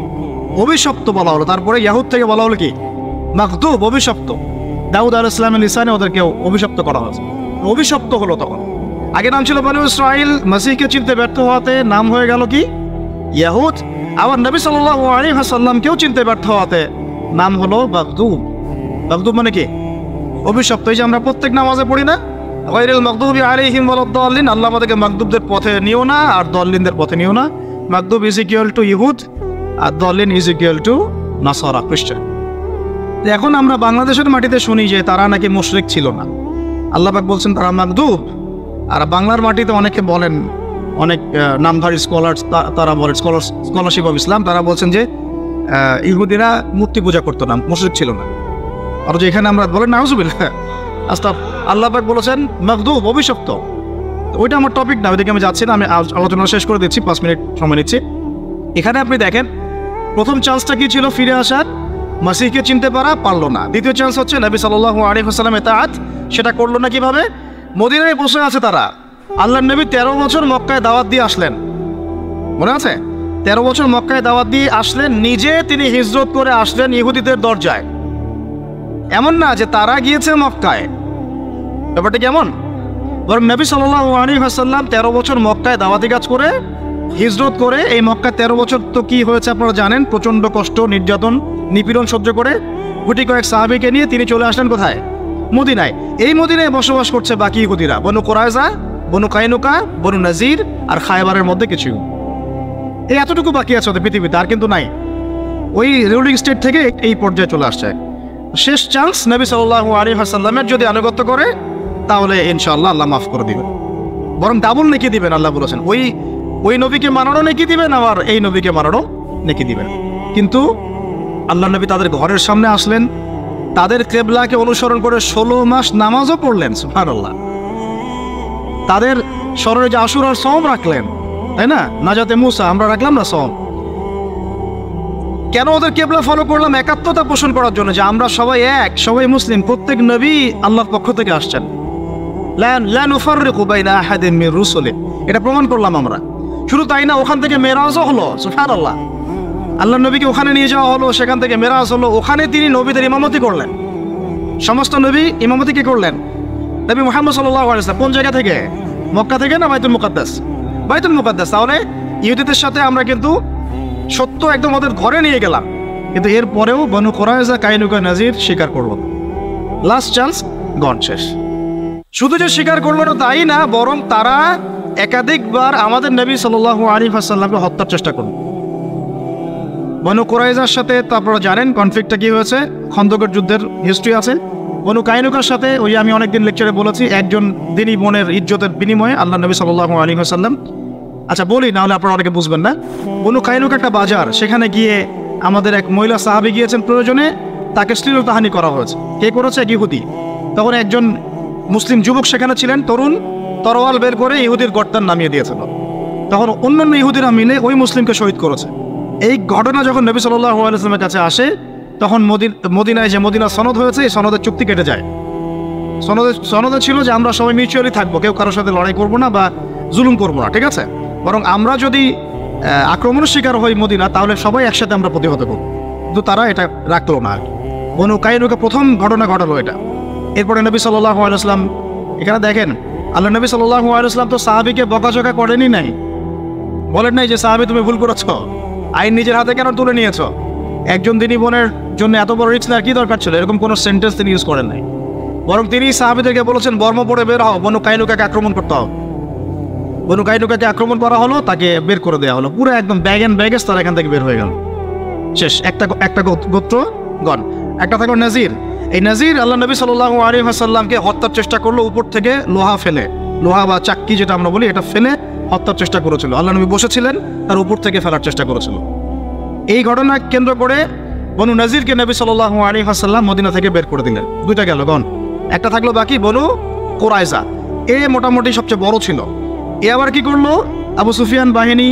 অভিশপ্ত বলা হলো। তারপরে ইহুদ থেকে বলা হলো কি? মাগদুব, অভিশপ্ত। দাউদ আলাইহিস সালামের লিসানে ওদেরকে অভিশপ্ত করা হয়েছে, অভিশপ্ত হলো। তখন আগে নাম ছিল বনু ইসরাঈল, মাসিহকে চিনতে ব্যর্থ হওয়াতে নাম হয়ে গেল কি? ইহুদ। আবার নবী সাল্লাল্লাহু আলাইহি ওয়াসাল্লাম কেউ চিনতে ব্যর্থ হওয়াতে নাম হলো মাগদুব। মাগদুব মানে কি? অভিশপ্ত। এই যে আমরা প্রত্যেক নামাজে পড়ি না, গায়রিল মাগদুবি আলাইহিম ওয়ালাদ-দাল্লিন, আল্লাহ আমাদেরকে মাগদুবদের পথে নিও না আর দল্লিনদের পথে নিও না। মাগদুব ইজ ইকুয়াল টু ইহুদ, আর দল্লিন ইজ ইকুয়াল টু নাসারা, খ্রিস্টান। এখন আমরা বাংলাদেশের মাটিতে শুনি যে তারা নাকি মুশরিক ছিল না, আল্লাহ পাক বলছেন তারা মাগদুব। আর বাংলার মাটিতে অনেকে বলেন, অনেক নামধারী স্কলার, তারা বলেন স্কলারশিপ অফ ইসলাম, তারা বলছেন যে ইহুদিরা মূর্তি পূজা করতো না, মুশরিক ছিল না। আর যে এখানে আমরা বলেন নাউজুবিল্লাহ, আস্তাগফির, আল্লাহ পাক বলেছেন মাগদুব, অভিশপ্ত। ওইটা আমার টপিক না, ওইদিকে আমি যাচ্ছি না, আমি আলোচনা শেষ করে দিচ্ছি, 5 মিনিট সময় নিচ্ছি। এখানে আপনি দেখেন প্রথম চান্সটা কি ছিল? ফিরে আসার, মাসিহকে চিনতে পারলো না। দ্বিতীয় চান্স হচ্ছে নবী সাল্লাল্লাহু আলাইহি ওয়াসাল্লাম ইতাআত, সেটা করলো না। কিভাবে? মদিনায় বসে আছে তারা, আল্লাহর নবী 13 বছর মক্কায় দাওয়াত দিয়ে আসলেন, মনে আছে? 13 বছর মক্কায় দাওয়াত দিয়ে আসলেন, নিজে তিনি হিজরত করে আসলেন ইহুদিদের দরজায়। এমন না যে তারা গিয়েছে মক্কায়, ব্যাপারটা কেমন? বরং নবী সাল্লাল্লাহু আলাইহি ওয়াসাল্লাম 13 বছর মক্কায় দাওয়াতি কাজ করে হিজরত করে, এই মক্কায় 13 বছর তো কি হয়েছে আপনারা জানেন, প্রচণ্ড কষ্ট, নির্যাতন, নিপীড়ন সহ্য করে গুটি কয়েক সাহাবীকে নিয়ে তিনি চলে আসলেন কোথায়? মদিনায়। এই মদিনায় বসবাস করছে বাকি ইহুদিরা, বনু কুরাইজা, বনু কাইনুকা, বনু নাজির আর খায়বারের মধ্যে কিছু। এই এতটুকু বাকি আছে ওদের পৃথিবীতে, আর কিন্তু নাই। ওই রুলিং স্টেট থেকে এই পর্যায়ে চলে আসছে। শেষ চান্স, নবী সাল্লাল্লাহু আলাইহি ওয়াসাল্লামের যদি আনুগত্য করে তাহলে ইনশাআল্লাহ আল্লাহ মাফ করে দিবেন, বরং ডাবল নেকি দিবেন। আল্লাহ বলেছেন ওই নবীকে মানারও নেকি দিবেন, আবার এই নবীকে মানারও নেকি দিবেন। কিন্তু আল্লাহ নবী তাদের ঘরের সামনে আসলেন, তাদের কিবলাকে অনুসরণ করে 16 মাস নামাজও পড়লেন, সুবহানাল্লাহ। তাদের স্মরণে যে আশুরার সওম রাখলেন, তাই না? নাজাতে মুসা আমরা রাখলাম না সওম। কেন ওদের কিবলা ফলো করলাম? একাত্মতা পোষণ করার জন্য, যে আমরা সবাই এক, সবাই মুসলিম, প্রত্যেক নবী আল্লাহর পক্ষ থেকে আসছেন। লা নুফাররিকু বাইনা আহাদিন মির রুসুলি, এটা প্রমাণ করলাম আমরা। শুধু তাই না, ওখান থেকে মেরাজও হলো, সুবহানাল্লাহ। আল্লাহর নবীকে ওখানে নিয়ে যাওয়া হলো, সেখান থেকে মেরাজ হলো, ওখানে তিনি নবীদের ইমামতি করলেন। সমস্ত নবী ইমামতি কে করলেন? নবী মুহাম্মদ সাল্লাল্লাহু আলাইহি ওয়াসাল্লাম। কোন জায়গা থেকে? মক্কা থেকে না বাইতুল মুকাদ্দাস? বাইতুল মুকাদ্দাস। তাহলে ইহুদিদের সাথে আমরা কিন্তু সত্য একদম ওদের ঘরে নিয়ে গেলাম, কিন্তু এরপরেও বনু কুরাইজা, কাইনুকা, নাজির স্বীকার করল। লাস্ট চান্স গন, শেষ। শুধু যে স্বীকার করলো না তাই না, বরং তারা একাধিকবার আমাদের নবী সাল্লাল্লাহু আলাইহি ওয়াসাল্লামকে হত্যার চেষ্টা করল। বনু কুরাইজার সাথে তো আপনারা জানেন কনফ্লিক্টটা কী হয়েছে, খন্দকের যুদ্ধের হিস্ট্রি আছে। বনু কাইনুকার সাথে ওই আমি অনেকদিন লেকচারে বলেছি, একজন দিনী বোনের ইজ্জতের বিনিময়ে আল্লাহ নবী সাল্লাল্লাহু আলাইহি ওয়াসাল্লাম, আচ্ছা বলি নাহলে আপনারা অনেকে বুঝবেন না। বনু কাইনুক একটা বাজার, সেখানে গিয়ে আমাদের এক মহিলা সাহাবী গিয়েছেন প্রয়োজনে, তাকে শ্লীলতাহানি করা হয়েছে। কে করেছে? এক ইহুদি। তখন একজন মুসলিম যুবক সেখানে ছিলেন, তরুণ, তরোয়াল বের করে ইহুদির গর্দান নামিয়ে দিয়েছিল। তখন অন্যান্য ইহুদিরা মিলে ওই মুসলিমকে শহীদ করেছে। এই ঘটনা যখন নবী সাল্লাল্লাহু আলাইহি ওয়াসাল্লামের কাছে আসে, তখন মদিনায় যে মদিনা সনদ হয়েছে, এই সনদের চুক্তি কেটে যায়। সনদে ছিল যে আমরা সবাই মিউচুয়ালি থাকবো, কেউ কারোর সাথে লড়াই করবো না বা জুলুম করবো না, ঠিক আছে? বরং আমরা যদি আক্রমণের শিকার হই মদিনা, তাহলে সবাই একসাথে আমরা প্রতিহত করব। কিন্তু তারা এটা রাখলো না। বনু কাইনুকা প্রথম ঘটনা ঘটালো এটা। এরপরে নবী সাল্লাল্লাহু আলাইহি ওয়াসাল্লাম, এখানে দেখেন আল্লাহ নবী সাল্লাল্লাহু আলাইহি ওয়াসাল্লাম তো সাহাবীকে বকাঝকা করেনই নাই, বলেন নাই যে সাহাবী তুমি ভুল করেছ, আইন নিজের হাতে কেন তুলে নিয়েছ, একজন দিনী বোনের জন্য এত বড় রিস্ক নেওয়ার কী দরকার ছিল, এরকম কোনো সেন্টেন্স তিনি ইউজ করেন নাই। বরং তিনি সাহাবীদেরকে বলেছেন বর্ম পরে বের হও, বনু কাইনুকাকে আক্রমণ করতে হবে। বনু কাইনুকাকে আক্রমণ করা হলো, তাকে বের করে দেওয়া হলো, পুরো একদম ব্যাগ অ্যান্ড ব্যাগেজ তারা এখান থেকে বের হয়ে গেল, শেষ। একটা গোত্রগণ। একটা থাকলো নাজির। এই নাজির আল্লাহ নবী সাল্লাল্লাহু আলাইহি ওয়াসাল্লামকে হত্যার চেষ্টা করলো, উপর থেকে লোহা ফেলে, লোহা বা চাক্কি যেটা আমরা বলি, এটা ফেলে হত্যার চেষ্টা করেছিল। আল্লাহ নবী বসেছিলেন, তার উপর থেকে ফেলার চেষ্টা করেছিল। এই ঘটনা কেন্দ্র করে বনু নাজিরকে নবী সাল্লাল্লাহু আলাইহি ওয়াসাল্লাম মদিনা থেকে বের করে দিলেন। দুইটা গেল গণ। একটা থাকলো বাকি বনু কুরাইজা, এ মোটামুটি সবচেয়ে বড় ছিল। এ আবার কি করলো, আবু সুফিয়ান বাহিনী,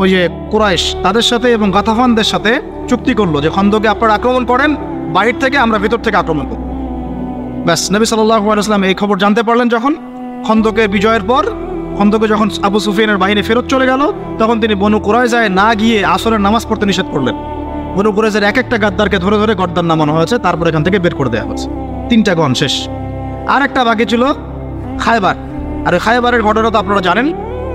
ওই যে কুরাইশ, তাদের সাথে এবং গাতাফানদের সাথে চুক্তি করলো যে খন্দকে আপনারা আক্রমণ করেন, বাহির থেকে আমরা ভিতর থেকে আক্রমণ করব। ব্যাস, নবী সাল্লাল্লাহু আলাইহি ওয়াসাল্লাম এই খবর জানতে পারলেন যখন, খন্দকের বিজয়ের পর, খন্দকে যখন আবু সুফিয়ানের বাহিনী ফেরত চলে গেল, তখন তিনি বনু কুরাইজায় না গিয়ে আসরের নামাজ পড়তে নিষেধ করলেন। বনু কুরাইজার এক একটা গাদ্দারকে ধরে ধরে গর্দান নামানো হয়েছে, তারপর এখান থেকে বের করে দেওয়া হয়েছে। 3টা গণ শেষ। আর একটা বাকি ছিল খায়বার। আর খায়বারের ঘটনা তো আপনারা জানেন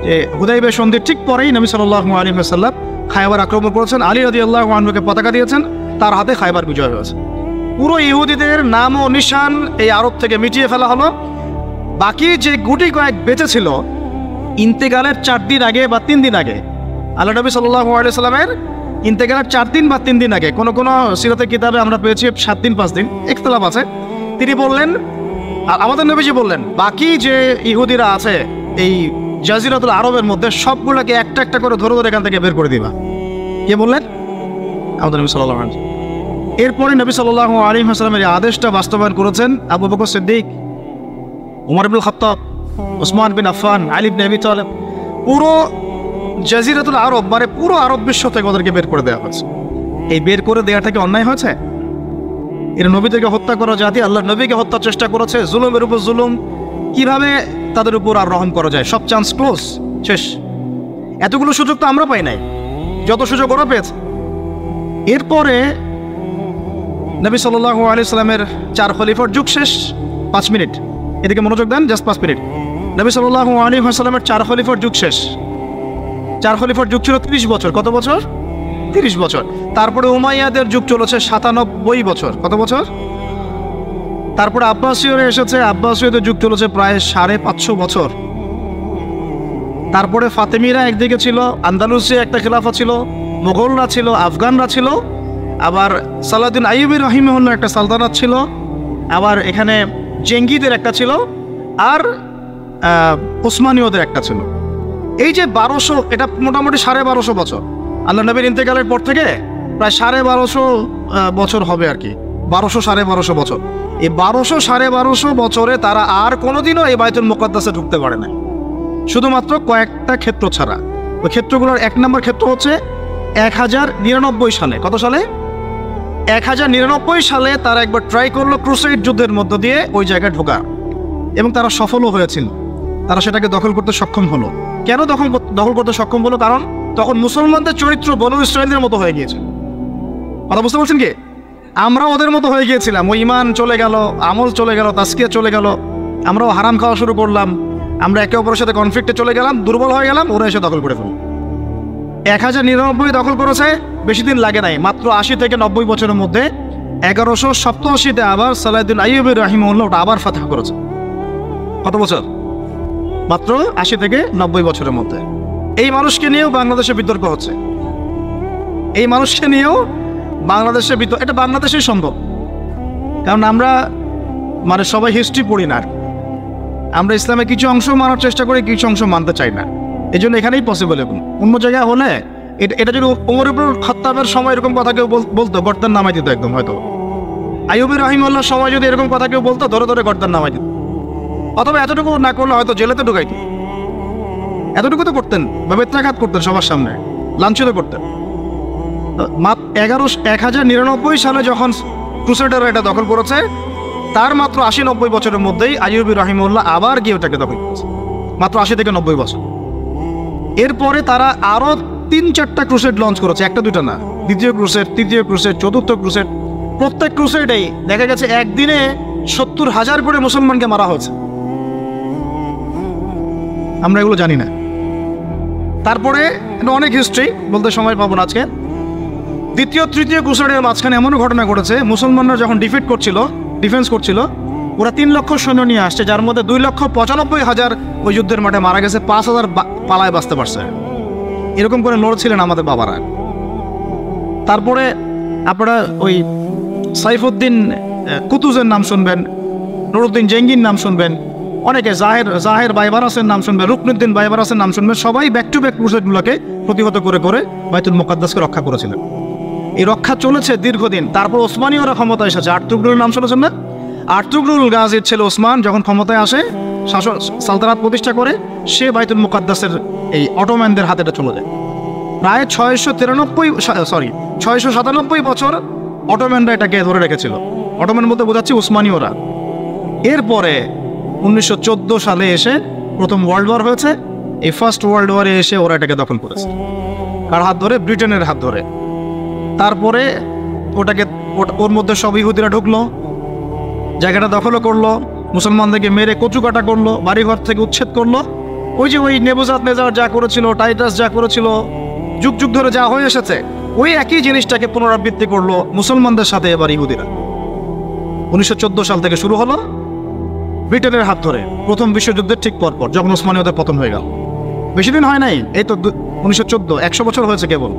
যে হুদাইবিয়া সন্ধির ঠিক পরেই নবী সাল্লাল্লাহু আলাইহি ওয়াসাল্লাম খায়বার আক্রমণ করেছেন, আলী রাদিয়াল্লাহু আনহুকে পতাকা দিয়েছেন, তার হাতে খায়বার বিজয় হয়েছে। পুরো ইহুদিদের নাম ও নিশান এই আরব থেকে মিটিয়ে ফেলা হলো। বাকি যে গুটি কয়েক বেঁচে ছিল, ইন্তেকালের 4 দিন আগে বা 3 দিন আগে, আল্লাহ নবী সাল্লাল্লাহু আলাইহি ওয়াসাল্লামের ইন্তেকালের 4 দিন বা 3 দিন আগে, কোনো কোনো সিরাতের কিতাবে আমরা পেয়েছি 7 দিন 5 দিন, ইখতিলাফ আছে, তিনি বললেন, আমাদের নবীজি বললেন, বাকি যে ইহুদিরা আছে এই জাজিরাতুল আরবের মধ্যে, সবগুলোকে একটা একটা করে ধরে ধরে এখান থেকে বের করে দিবা। কে বললেন? আমাদের নবী সাল্লাল্লাহু আলাইহি ওয়াসাল্লাম। এরপরে নবী সাল্লাল্লাহু আলাইহি ওয়াসাল্লামের এই আদেশটা বাস্তবায়ন করেছেন আবু বকর সিদ্দিক, উমর ইবনুল খাত্তাব, ওসমান বিন আফফান, আলী ইবনে আবি তালেব। পুরো জাজিরাতুল আরব, মানে পুরো আরব বিশ্ব থেকে ওদেরকে বের করে দেওয়া হয়েছে। এই বের করে দেওয়াটা কি অন্যায় হয়েছে? এরা নবীদেরকে হত্যা করা জাতি, আল্লাহ নবীকে হত্যার চেষ্টা করেছে, জুলুমের উপর জুলুম, কিভাবে তাদের উপর আর রহম করা যায়, সব চান্স ক্লোজ, শেষ। এতগুলো সুযোগ তো আমরা পাই নাই, যত সুযোগ ওরা পেয়েছে। এরপরে নবী সাল্লাল্লাহু আলাইহি ওয়াসাল্লামের 4 খলিফার যুগ শেষ। 5 মিনিট এদিকে মনোযোগ দেন, জাস্ট 5 মিনিট। নবী সাল্লাল্লাহু আলাইহি ওয়াসাল্লামের 4 খলিফার যুগ শেষ। 4 খলিফার যুগ ছিল 30 বছর। কত বছর? 30 বছর। তারপরে উমাইয়াদের যুগ চলেছে 97 বছর। কত বছর? তারপরে আব্বাসীয়রা এসেছে, আব্বাসীয়দের যুগ চলেছে প্রায় 550 বছর। তারপরে ফাতেমিরা একদিকে ছিল, আন্দালুসিয়া একটা খেলাফা ছিল, মোগলরা ছিল, আফগানরা ছিল, আবার সালাউদ্দিন আইয়ুবী রাহিমাহুল্লাহ একটা সালতানাত ছিল, আবার এখানে জেঙ্গিদের একটা ছিল, আর ওসমানীয়দের একটা ছিল। এই যে 1200, এটা মোটামুটি 1250 বছর। আল্লাহ নবীর ইন্তেকালের পর থেকে প্রায় 1250 বছর হবে আর কি, 1200-1250 বছর। এই 1200-1250 বছরে তারা আর কোনোদিনও এই বাইতুল মুকাদ্দাসে ঢুকতে পারে না, শুধুমাত্র কয়েকটা ক্ষেত্র ছাড়া। ওই ক্ষেত্রগুলোর 1 নম্বর ক্ষেত্র হচ্ছে 1099 সালে। কত সালে? 1099 সালে তারা একবার ট্রাই করলো ক্রুসেড যুদ্ধের মধ্য দিয়ে ওই জায়গায় ঢোকা, এবং তারা সফলও হয়েছিল। তারা সেটাকে দখল করতে সক্ষম হলো। কেন দখল করতে সক্ষম হলো? কারণ তখন মুসলমানদের চরিত্র বনু ইসরায়েলের মতো হয়ে গিয়েছে। কথা বুঝতে পারছেন কি? আমরা ওদের মতো হয়ে গিয়েছিলাম। ওই ঈমান চলে গেল, আমল চলে গেল, তাসকিয়া চলে গেল, আমরাও হারাম খাওয়া শুরু করলাম, আমরা একে অপরের সাথে কনফ্লিক্টে চলে গেলাম, দুর্বল হয়ে গেলাম, ওরা এসে দখল করে ফেলল। 1099 দখল করেছে, বেশি দিন লাগে নাই, মাত্র 80 থেকে 90 বছরের মধ্যে 1187-তে আবার সালাউদ্দিন আইয়ুবী রাহিমাহুল্লাহ ওটা আবার ফাতহ করেছে। কত বছর? মাত্র 80 থেকে 90 বছরের মধ্যে। এই মানুষকে নিয়েও বাংলাদেশে বিতর্ক হচ্ছে। এই মানুষকে নিয়েও বাংলাদেশে এটা বাংলাদেশেই সম্ভব, কারণ আমরা মানে সবাই হিস্ট্রি পড়ি না, আমরা ইসলামের কিছু অংশ মানার চেষ্টা করি, কিছু অংশ মানতে চাই না, এই জন্য এখানেই পসিবল। এখন অন্য জায়গায় হলে এটা যদি ওমর ইবনে খাত্তাবের সময় এরকম কথা কেউ বলতো, গর্দান নামাই দিত একদম। হয়তো আইয়ুব রাহিমাহুল্লাহর সময় যদি এরকম কথা কেউ বলতো, ধরে ধরে গর্দান নামাই দিত, অথবা এতটুকু না করলে হয়তো জেলেতে ঢুকাইত। এতটুকু তো করতেন, বা বেত্রাঘাত করতেন, সবার সামনে লাঞ্ছিত করতেন। 1099 সালে যখন ক্রুসেডাররা এটা দখল করেছে, তার মাত্র 80-90 বছরের মধ্যেই আইয়ুব রাহিমাহুল্লাহ আবার গিয়ে ওটাকে দখল করেছে, মাত্র 80 থেকে 90 বছর। এরপরে তারা আরও 3-4টা ক্রুসেড লঞ্চ করেছে, একটা দুটো না, দ্বিতীয় ক্রুসেড, তৃতীয় ক্রুসেড, চতুর্থ ক্রুসেড। প্রত্যেক ক্রুসেডেই দেখা গেছে একদিনে 70,000 করে মুসলমানকে মারা হয়েছে। আমরা এগুলো জানি না। তারপরে অনেক হিস্ট্রি বলতে সময় পাবো না আজকে। দ্বিতীয় তৃতীয় ক্রুসেডের মাঝখানে এমনও ঘটনা ঘটেছে, মুসলমানরা যখন ডিফেন্স করছিল, ওরা 3 লক্ষ সৈন্য নিয়ে আসছে, যার মধ্যে 2,95,000 ওই যুদ্ধের মাঠে মারা গেছে, 5,000 পালায় বাঁচতে পারছে। এরকম করে লড়ছিলেন আমাদের বাবারা। তারপরে আপনারা ওই সাইফুদ্দিন কুতুজের নাম শুনবেন, নুরুদ্দিন জেঙ্গির নাম শুনবেন, অনেকে জাহের বাইবারাসের নাম শুনবেন, রুকনুদ্দিন বাইবারাসের নাম শুনবেন। সবাই ব্যাক টু ব্যাক ক্রুসেডগুলোকে প্রতিহত করে করে বাইতুল মুকাদ্দাসকে রক্ষা করেছিলেন। এই রক্ষা চলেছে দীর্ঘদিন। তারপর ওসমানীয়রা ক্ষমতায় এসেছে। আর্তুগরুলের নাম শুনেছেন না? আর্তুগরুল গাজীর ছেলে ওসমান যখন ক্ষমতায় আসে, সালতানাত প্রতিষ্ঠা করে, সে বাইতুল মুকাদ্দাসের এই অটোম্যানদের হাতে চলে যায়। প্রায় 697 বছর অটোম্যানরা এটাকে ধরে রেখেছিল। অটোম্যান বলতে বোঝাচ্ছি ওসমানীয়রা। এরপরে 1914 সালে এসে প্রথম ওয়ার্ল্ড ওয়ার হয়েছে। এই ফার্স্ট ওয়ার্ল্ড ওয়ারে এসে ওরা এটাকে দখল করেছে। কার হাত ধরে? ব্রিটেনের হাত ধরে। তারপরে ওর মধ্যে সব ইহুদিরা ঢুকলো, জায়গাটা দখলও করলো, মুসলমানদেরকে মেরে কচুকাটা করলো, বাড়িঘর থেকে উচ্ছেদ করলো। ওই নেবুজাদনেজার যা করেছিল, টাইটাস যা করেছিল, যুগ যুগ ধরে যা হয়ে এসেছে, ওই একই জিনিসটাকে পুনরাবৃত্তি করলো মুসলমানদের সাথে এবার ইহুদিরা। 1914 সাল থেকে শুরু হলো ব্রিটেনের হাত ধরে, প্রথম বিশ্বযুদ্ধের ঠিক পরপর, যখন ওসমানীয়দের পতন হয়ে গেল। বেশি দিন হয় নাই, এই তো 1914, 100 বছর হয়েছে কেবল।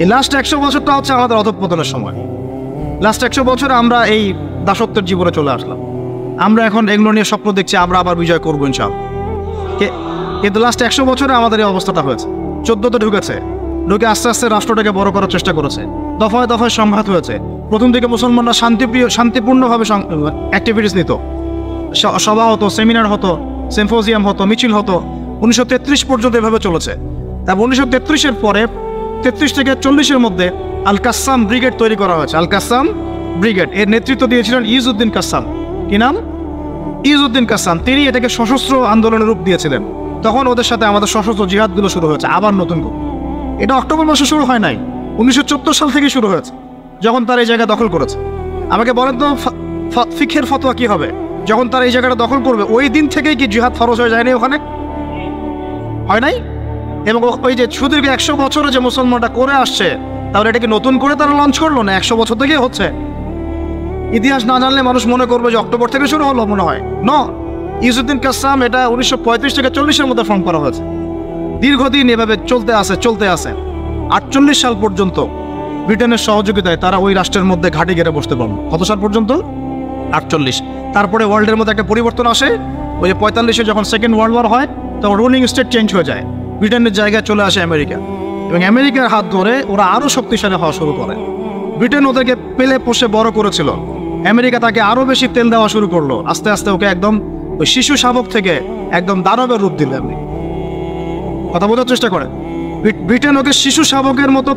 এই লাস্ট 100 বছরটা হচ্ছে আমাদের অধঃপতনের সময়। লাস্ট 100 বছরে আমরা এই দাসত্বের জীবনে চলে আসলাম। আমরা এখন এগুলো নিয়ে স্বপ্ন দেখছি, আমরা আবার বিজয় করবো ইনশাআল্লাহ। কিন্তু লাস্ট 100 বছরে আমাদের এই অবস্থাটা হয়েছে। 14তে ঢুকে আস্তে আস্তে রাষ্ট্রটাকে বড় করার চেষ্টা করেছে। দফায় দফায় সংঘাত হয়েছে। প্রথম দিকে মুসলমানরা শান্তিপূর্ণভাবে অ্যাক্টিভিটিস নিত, সভা হতো, সেমিনার হতো, সিম্পোজিয়াম হতো, মিছিল হতো। 1933 পর্যন্ত এভাবে চলেছে। তারপর 1933-এর পরে 33 থেকে 40-এর মধ্যে আল কাসাম ব্রিগেড তৈরি করা হয়েছে। আল কাসাম ব্রিগেড এর নেতৃত্ব দিয়েছিলেন ইজউদ্দিন কাসাম। কি নাম? ইজউদ্দিন কাসাম। তিনি এটাকে সশস্ত্র আন্দোলনের রূপ দিয়েছিলেন। তখন ওদের সাথে আমাদের সশস্ত্র জিহাদগুলো শুরু হয়েছে আবার নতুন করে। এটা অক্টোবর মাসে শুরু হয় নাই, 1914 সাল থেকে শুরু হয়েছে, যখন তারা এই জায়গা দখল করেছে। আমাকে বলেন তো ফিকহের ফতোয়া কি হবে যখন তারা এই জায়গাটা দখল করবে? ওই দিন থেকেই কি জিহাদ ফরজ হয়ে যায়নি ওখানে? হয় নাই? এবং ওই যে সুদীর্ঘ 100 বছরে যে মুসলমানটা করে আসছে, তাহলে এটা কি নতুন করে তারা লঞ্চ করলো না? 100 বছর থেকেই হচ্ছে। ইতিহাস না জানলে মানুষ মনে করবে যে অক্টোবর থেকে শুরু হলো, মনে হয় ন। ইজউদ্দিন কাসাম এটা 1935 থেকে 40-এর মধ্যে ফর্ম করা হয়েছে। দীর্ঘদিন এভাবে চলতে আসে। 48 সাল পর্যন্ত ব্রিটেনের সহযোগিতায় তারা ওই রাষ্ট্রের মধ্যে ঘাঁটি গেড়ে বসতে পারল। কত সাল পর্যন্ত? 48। তারপরে ওয়ার্ল্ডের মধ্যে একটা পরিবর্তন আসে। ওই যে 45-এ যখন সেকেন্ড ওয়ার্ল্ড ওয়ার হয়, তখন রুলিং স্টেট চেঞ্জ হয়ে যায়। ব্রিটেনের জায়গায় চলে আসে আমেরিকা, এবং আমেরিকার হাত ধরে ওরা আরও শক্তিশালী হওয়া শুরু করে। ব্রিটেন ওদেরকে পেলে পোষে বড় করেছিল, আমেরিকা তাকে আরও বেশি তেল দেওয়া শুরু করলো। আস্তে আস্তে ওকে একদম ওই শিশু শাবক থেকে একদম দানবের রূপ দিল। এমনি কথা বোঝার চেষ্টা করে। ব্রিটেন ওকে শিশু শাবকের মতো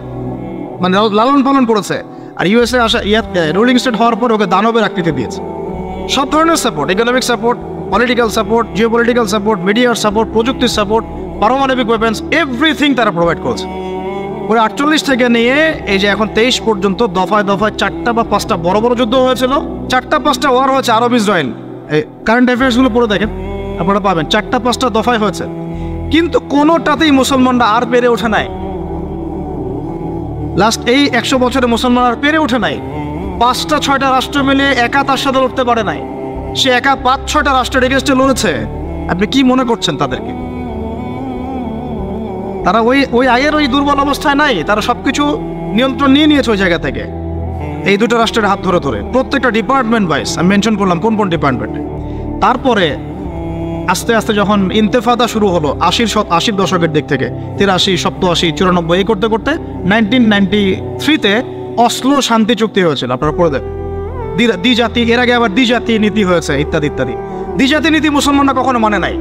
মানে লালন পালন করেছে, আর ইউএসএ আসা রুলিং স্টেট হওয়ার পর ওকে দানবের আকৃতি দিয়েছে। সব ধরনের support, economic support, political support, geopolitical support, মিডিয়ার সাপোর্ট, প্রযুক্তির সাপোর্ট, পারমাণবিক ওয়েপন্স, এভরিথিং তারা প্রোভাইড করেছে। ওই 48 থেকে নিয়ে এই যে এখন 23 পর্যন্ত দফায় দফায় 4টা বা 5টা বড় বড় যুদ্ধ হয়েছিল। 4টা 5টা ওয়ার হয়েছে আরব ইসরায়েল। এই কারেন্ট অ্যাফেয়ার্সগুলো পড়ে দেখেন, আপনারা পাবেন 4টা 5টা দফায় হয়েছে। কিন্তু কোনোটাতেই মুসলমানরা আর পেরে ওঠে নাই। লাস্ট এই 100 বছরে মুসলমান আর পেরে ওঠে নাই। 5টা 6টা রাষ্ট্র মিলে একা তার সাথে লড়তে পারে নাই। সে একা 5-6টা রাষ্ট্রের এগেন্স্টে লড়েছে। আপনি কি মনে করছেন তাদেরকে? তারা ওই আগের ওই দুর্বল অবস্থায় নাই। তারা সবকিছু নিয়ন্ত্রণ নিয়ে নিয়েছে ওই জায়গা থেকে, এই দুটো রাষ্ট্রের হাত ধরে ধরে প্রত্যেকটা ডিপার্টমেন্ট ওয়াইজ আমি মেনশন করলাম কোন কোন ডিপার্টমেন্টে। তারপরে আস্তে আস্তে যখন ইন্তেফাদা শুরু হলো আশির দশকের দিক থেকে 83, 87, 94 এই করতে করতে 1993-তে অসলো শান্তি চুক্তি হয়েছিল। আপনারা পড়ে দেখেন, দ্বিজাতি, এর আগে আবার দ্বিজাতি নীতি হয়েছে ইত্যাদি ইত্যাদি। দ্বিজাতি নীতি মুসলমানরা কখনো মানে নাই।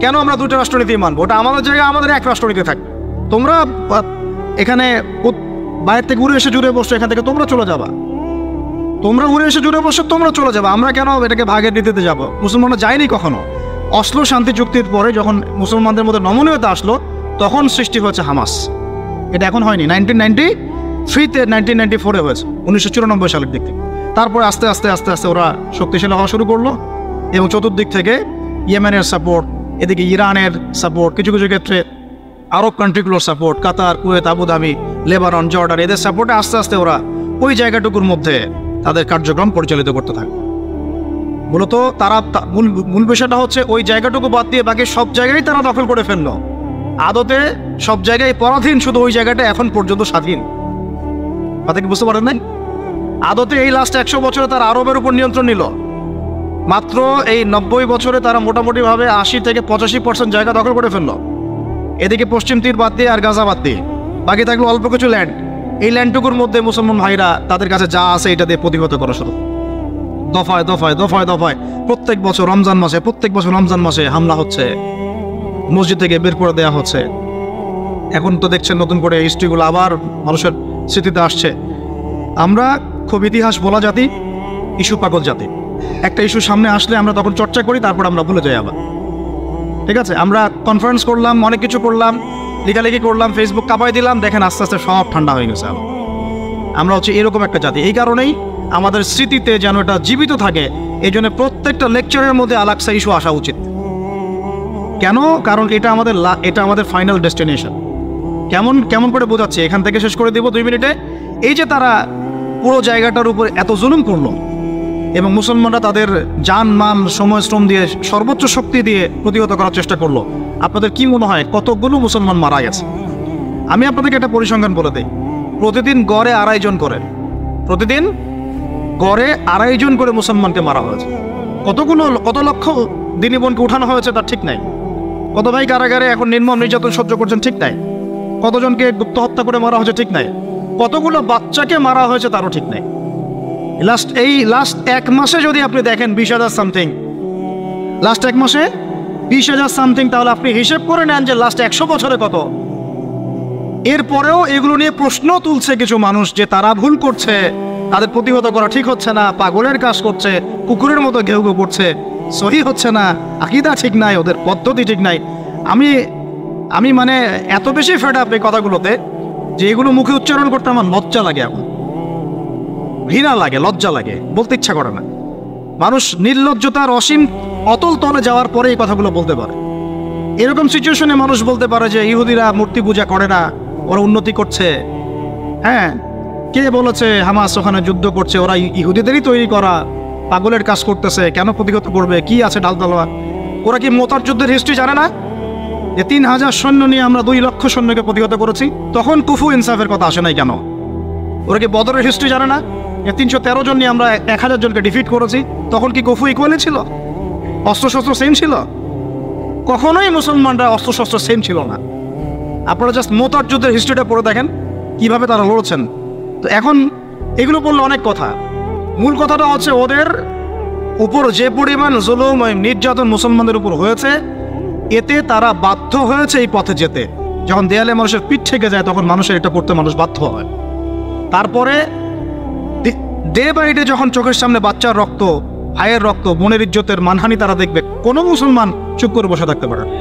কেন আমরা দুটো রাষ্ট্রনীতি মানবো? ওটা আমাদের জায়গায় আমাদের এক রাষ্ট্রনীতি থাকবে। তোমরা এখানে বাইরে থেকে উড়ে এসে জুড়ে বসছো, এখান থেকে তোমরা চলে যাবা, তোমরা উড়ে এসে জুড়ে বসছো, তোমরা চলে যাবা, আমরা কেন এটাকে ভাগের নীতিতে যাবো? মুসলমানরা যায়নি কখনো। অসলো শান্তি চুক্তির পরে যখন মুসলমানদের মধ্যে নমনীয়তা আসলো তখন সৃষ্টি হয়েছে হামাস। এটা এখন হয়নি, 1993-তে 1994-এ হয়েছে, 1994 সালের দিক থেকে। তারপরে আস্তে আস্তে আস্তে আস্তে ওরা শক্তিশালী হওয়া শুরু করলো এবং চতুর্দিক থেকে ইয়েমেনের সাপোর্ট, এদিকে ইরানের সাপোর্ট, কিছু কিছু ক্ষেত্রে আরব কান্ট্রিগুলোর সাপোর্ট, কাতার, কুয়েত, আবুধাবি, লেবানন, জর্ডান, এদের সাপোর্টে আস্তে আস্তে ওরা ওই জায়গাটুকুর মধ্যে তাদের কার্যক্রম পরিচালিত করতে থাকে। মূলত তারা মূল বিষয়টা হচ্ছে ওই জায়গাটুকু বাদ দিয়ে বাকি সব জায়গায় তারা দখল করে ফেললো। আদতে সব জায়গায় পরাধীন, শুধু ওই জায়গাটা এখন পর্যন্ত স্বাধীন। কথা কি বুঝতে পারেন নাই? আদতে এই লাস্ট 100 বছরে তারা আরবের উপর নিয়ন্ত্রণ নিল। মাত্র এই 90 বছরে তারা মোটামুটিভাবে 80 থেকে 85% জায়গা দখল করে ফেললো। এদিকে পশ্চিম তীর বাদ দিয়ে আর গাজা বাদ দিয়ে বাকি থাকলো অল্প কিছু ল্যান্ড। এই ল্যান্ডটুকুর মধ্যে মুসলমান ভাইরা তাদের কাছে যা আছে এটা দিয়ে প্রতিহত করা শুরু, দফায় দফায় দফায় দফায়। প্রত্যেক বছর রমজান মাসে হামলা হচ্ছে, মসজিদ থেকে বের করে দেওয়া হচ্ছে। এখন তো দেখছেন নতুন করে হিস্ট্রিগুলো আবার মানুষের স্মৃতিতে আসছে। আমরা খুব ইতিহাস বলা জাতি, ইস্যু পাগল জাতি। একটা ইস্যু সামনে আসলে আমরা তখন চর্চা করি, তারপর আমরা ভুলে যাই আবার। ঠিক আছে, আমরা কনফারেন্স করলাম, অনেক কিছু করলাম, লেখালেখি করলাম, ফেসবুক কাঁপাই দিলাম, দেখেন আস্তে আস্তে সব ঠান্ডা হয়ে গেছে। আমরা হচ্ছে এরকম একটা জাতি। এই কারণেই আমাদের স্মৃতিতে যেন এটা জীবিত থাকে, এই জন্য প্রত্যেকটা লেকচারের মধ্যে আল-আকসা ইস্যু আসা উচিত। কেন? কারণ এটা আমাদের ফাইনাল ডেস্টিনেশন। কেমন করে বোঝাচ্ছি, এখান থেকে শেষ করে দেব 2 মিনিটে। এই যে তারা পুরো জায়গাটার উপর এত জুলুম করলো এবং মুসলমানরা তাদের জান মাল সময় শ্রম দিয়ে সর্বোচ্চ শক্তি দিয়ে প্রতিহত করার চেষ্টা করলো, আপনাদের কি মনে হয় কতগুলো মুসলমান মারা গেছে? আমি আপনাদেরকে একটা পরিসংখ্যান বলে দিই। প্রতিদিন গড়ে 2.5 জন করে, প্রতিদিন গড়ে 2.5 জন করে মুসলমানকে মারা হয়েছে। কত লক্ষ দিনী বোনকে উঠানো হয়েছে তার ঠিক নাই। কত ভাই কারাগারে এখন নির্মম নির্যাতন সহ্য করছেন ঠিক নাই। কতজনকে গুপ্ত হত্যা করে মারা হয়েছে ঠিক নাই। কতগুলো বাচ্চাকে মারা হয়েছে তারও ঠিক নাই। লাস্ট 1 মাসে যদি আপনি দেখেন 20,000 সামথিং, লাস্ট 1 মাসে 20,000 সামথিং, তাহলে আপনি হিসেব করে নেন যে লাস্ট 100 বছরে কত। এরপরেও এগুলো নিয়ে প্রশ্ন তুলছে কিছু মানুষ যে তারা ভুল করছে, তাদের প্রতিহত করা ঠিক হচ্ছে না, পাগলের কাজ করছে, কুকুরের মতো ঘেউ ঘেউ করছে, সহি হচ্ছে না, আকীদা ঠিক নাই, ওদের পদ্ধতি ঠিক নাই। আমি মানে এত বেশি ফেড আপ এই কথাগুলোতে যে এগুলো মুখে উচ্চারণ করতে আমার লজ্জা লাগে, এখন ঘৃণা লাগে, লজ্জা লাগে, বলতে ইচ্ছা করে না। মানুষ নির্লজ্জতার অসীম অতল তলে যাওয়ার পরে এই কথাগুলো বলতে পারে। এরকম সিচুয়েশনে মানুষ বলতে পারে যে ইহুদিরা মূর্তি পূজা করে না, ওরা উন্নতি করছে। হ্যাঁ, কে বলেছে হামাস ওখানে যুদ্ধ করছে? ওরা ইহুদিদেরই তৈরি করা, পাগলের কাজ করতেছে, কেন প্রতিহত করবে? কি আছে ডালতলোয়া? ওরা কি মোতার যুদ্ধের হিস্ট্রি জানে না? যে 3,000 সৈন্য নিয়ে আমরা 2 লক্ষ সৈন্যকে প্রতিহত করেছি, তখন কুফু ইনসাফের কথা আসে নাই কেন? ওরা কি বদরের হিস্ট্রি জানে না? 313 জন নিয়ে আমরা 1,000 জনকে ডিফিট করেছি, তখন কি কুফু ইকুয়ালি ছিল? অস্ত্রশস্ত্র সেম ছিল? কখনোই মুসলমানরা অস্ত্রশস্ত্র সেম ছিল না। আপনারা জাস্ট মোতার যুদ্ধের হিস্ট্রিটা পড়ে দেখেন কিভাবে তারা লড়ছেন। তো এখন এগুলো বললে অনেক কথা, মূল কথাটা হচ্ছে ওদের উপর যে পরিমাণ জুলুম নির্যাতন মুসলমানদের উপর হয়েছে, এতে তারা বাধ্য হয়েছে এই পথে যেতে। যখন দেয়ালে মানুষের পিঠ থেকে যায় তখন মানুষের এটা করতে মানুষ বাধ্য হয়। তারপরে ডে বাই ডে যখন চোখের সামনে বাচ্চার রক্ত, ভাইয়ের রক্ত, বোনের ইজ্জতের মানহানি তারা দেখবে, কোনো মুসলমান চুপ করে বসে থাকতে পারে না।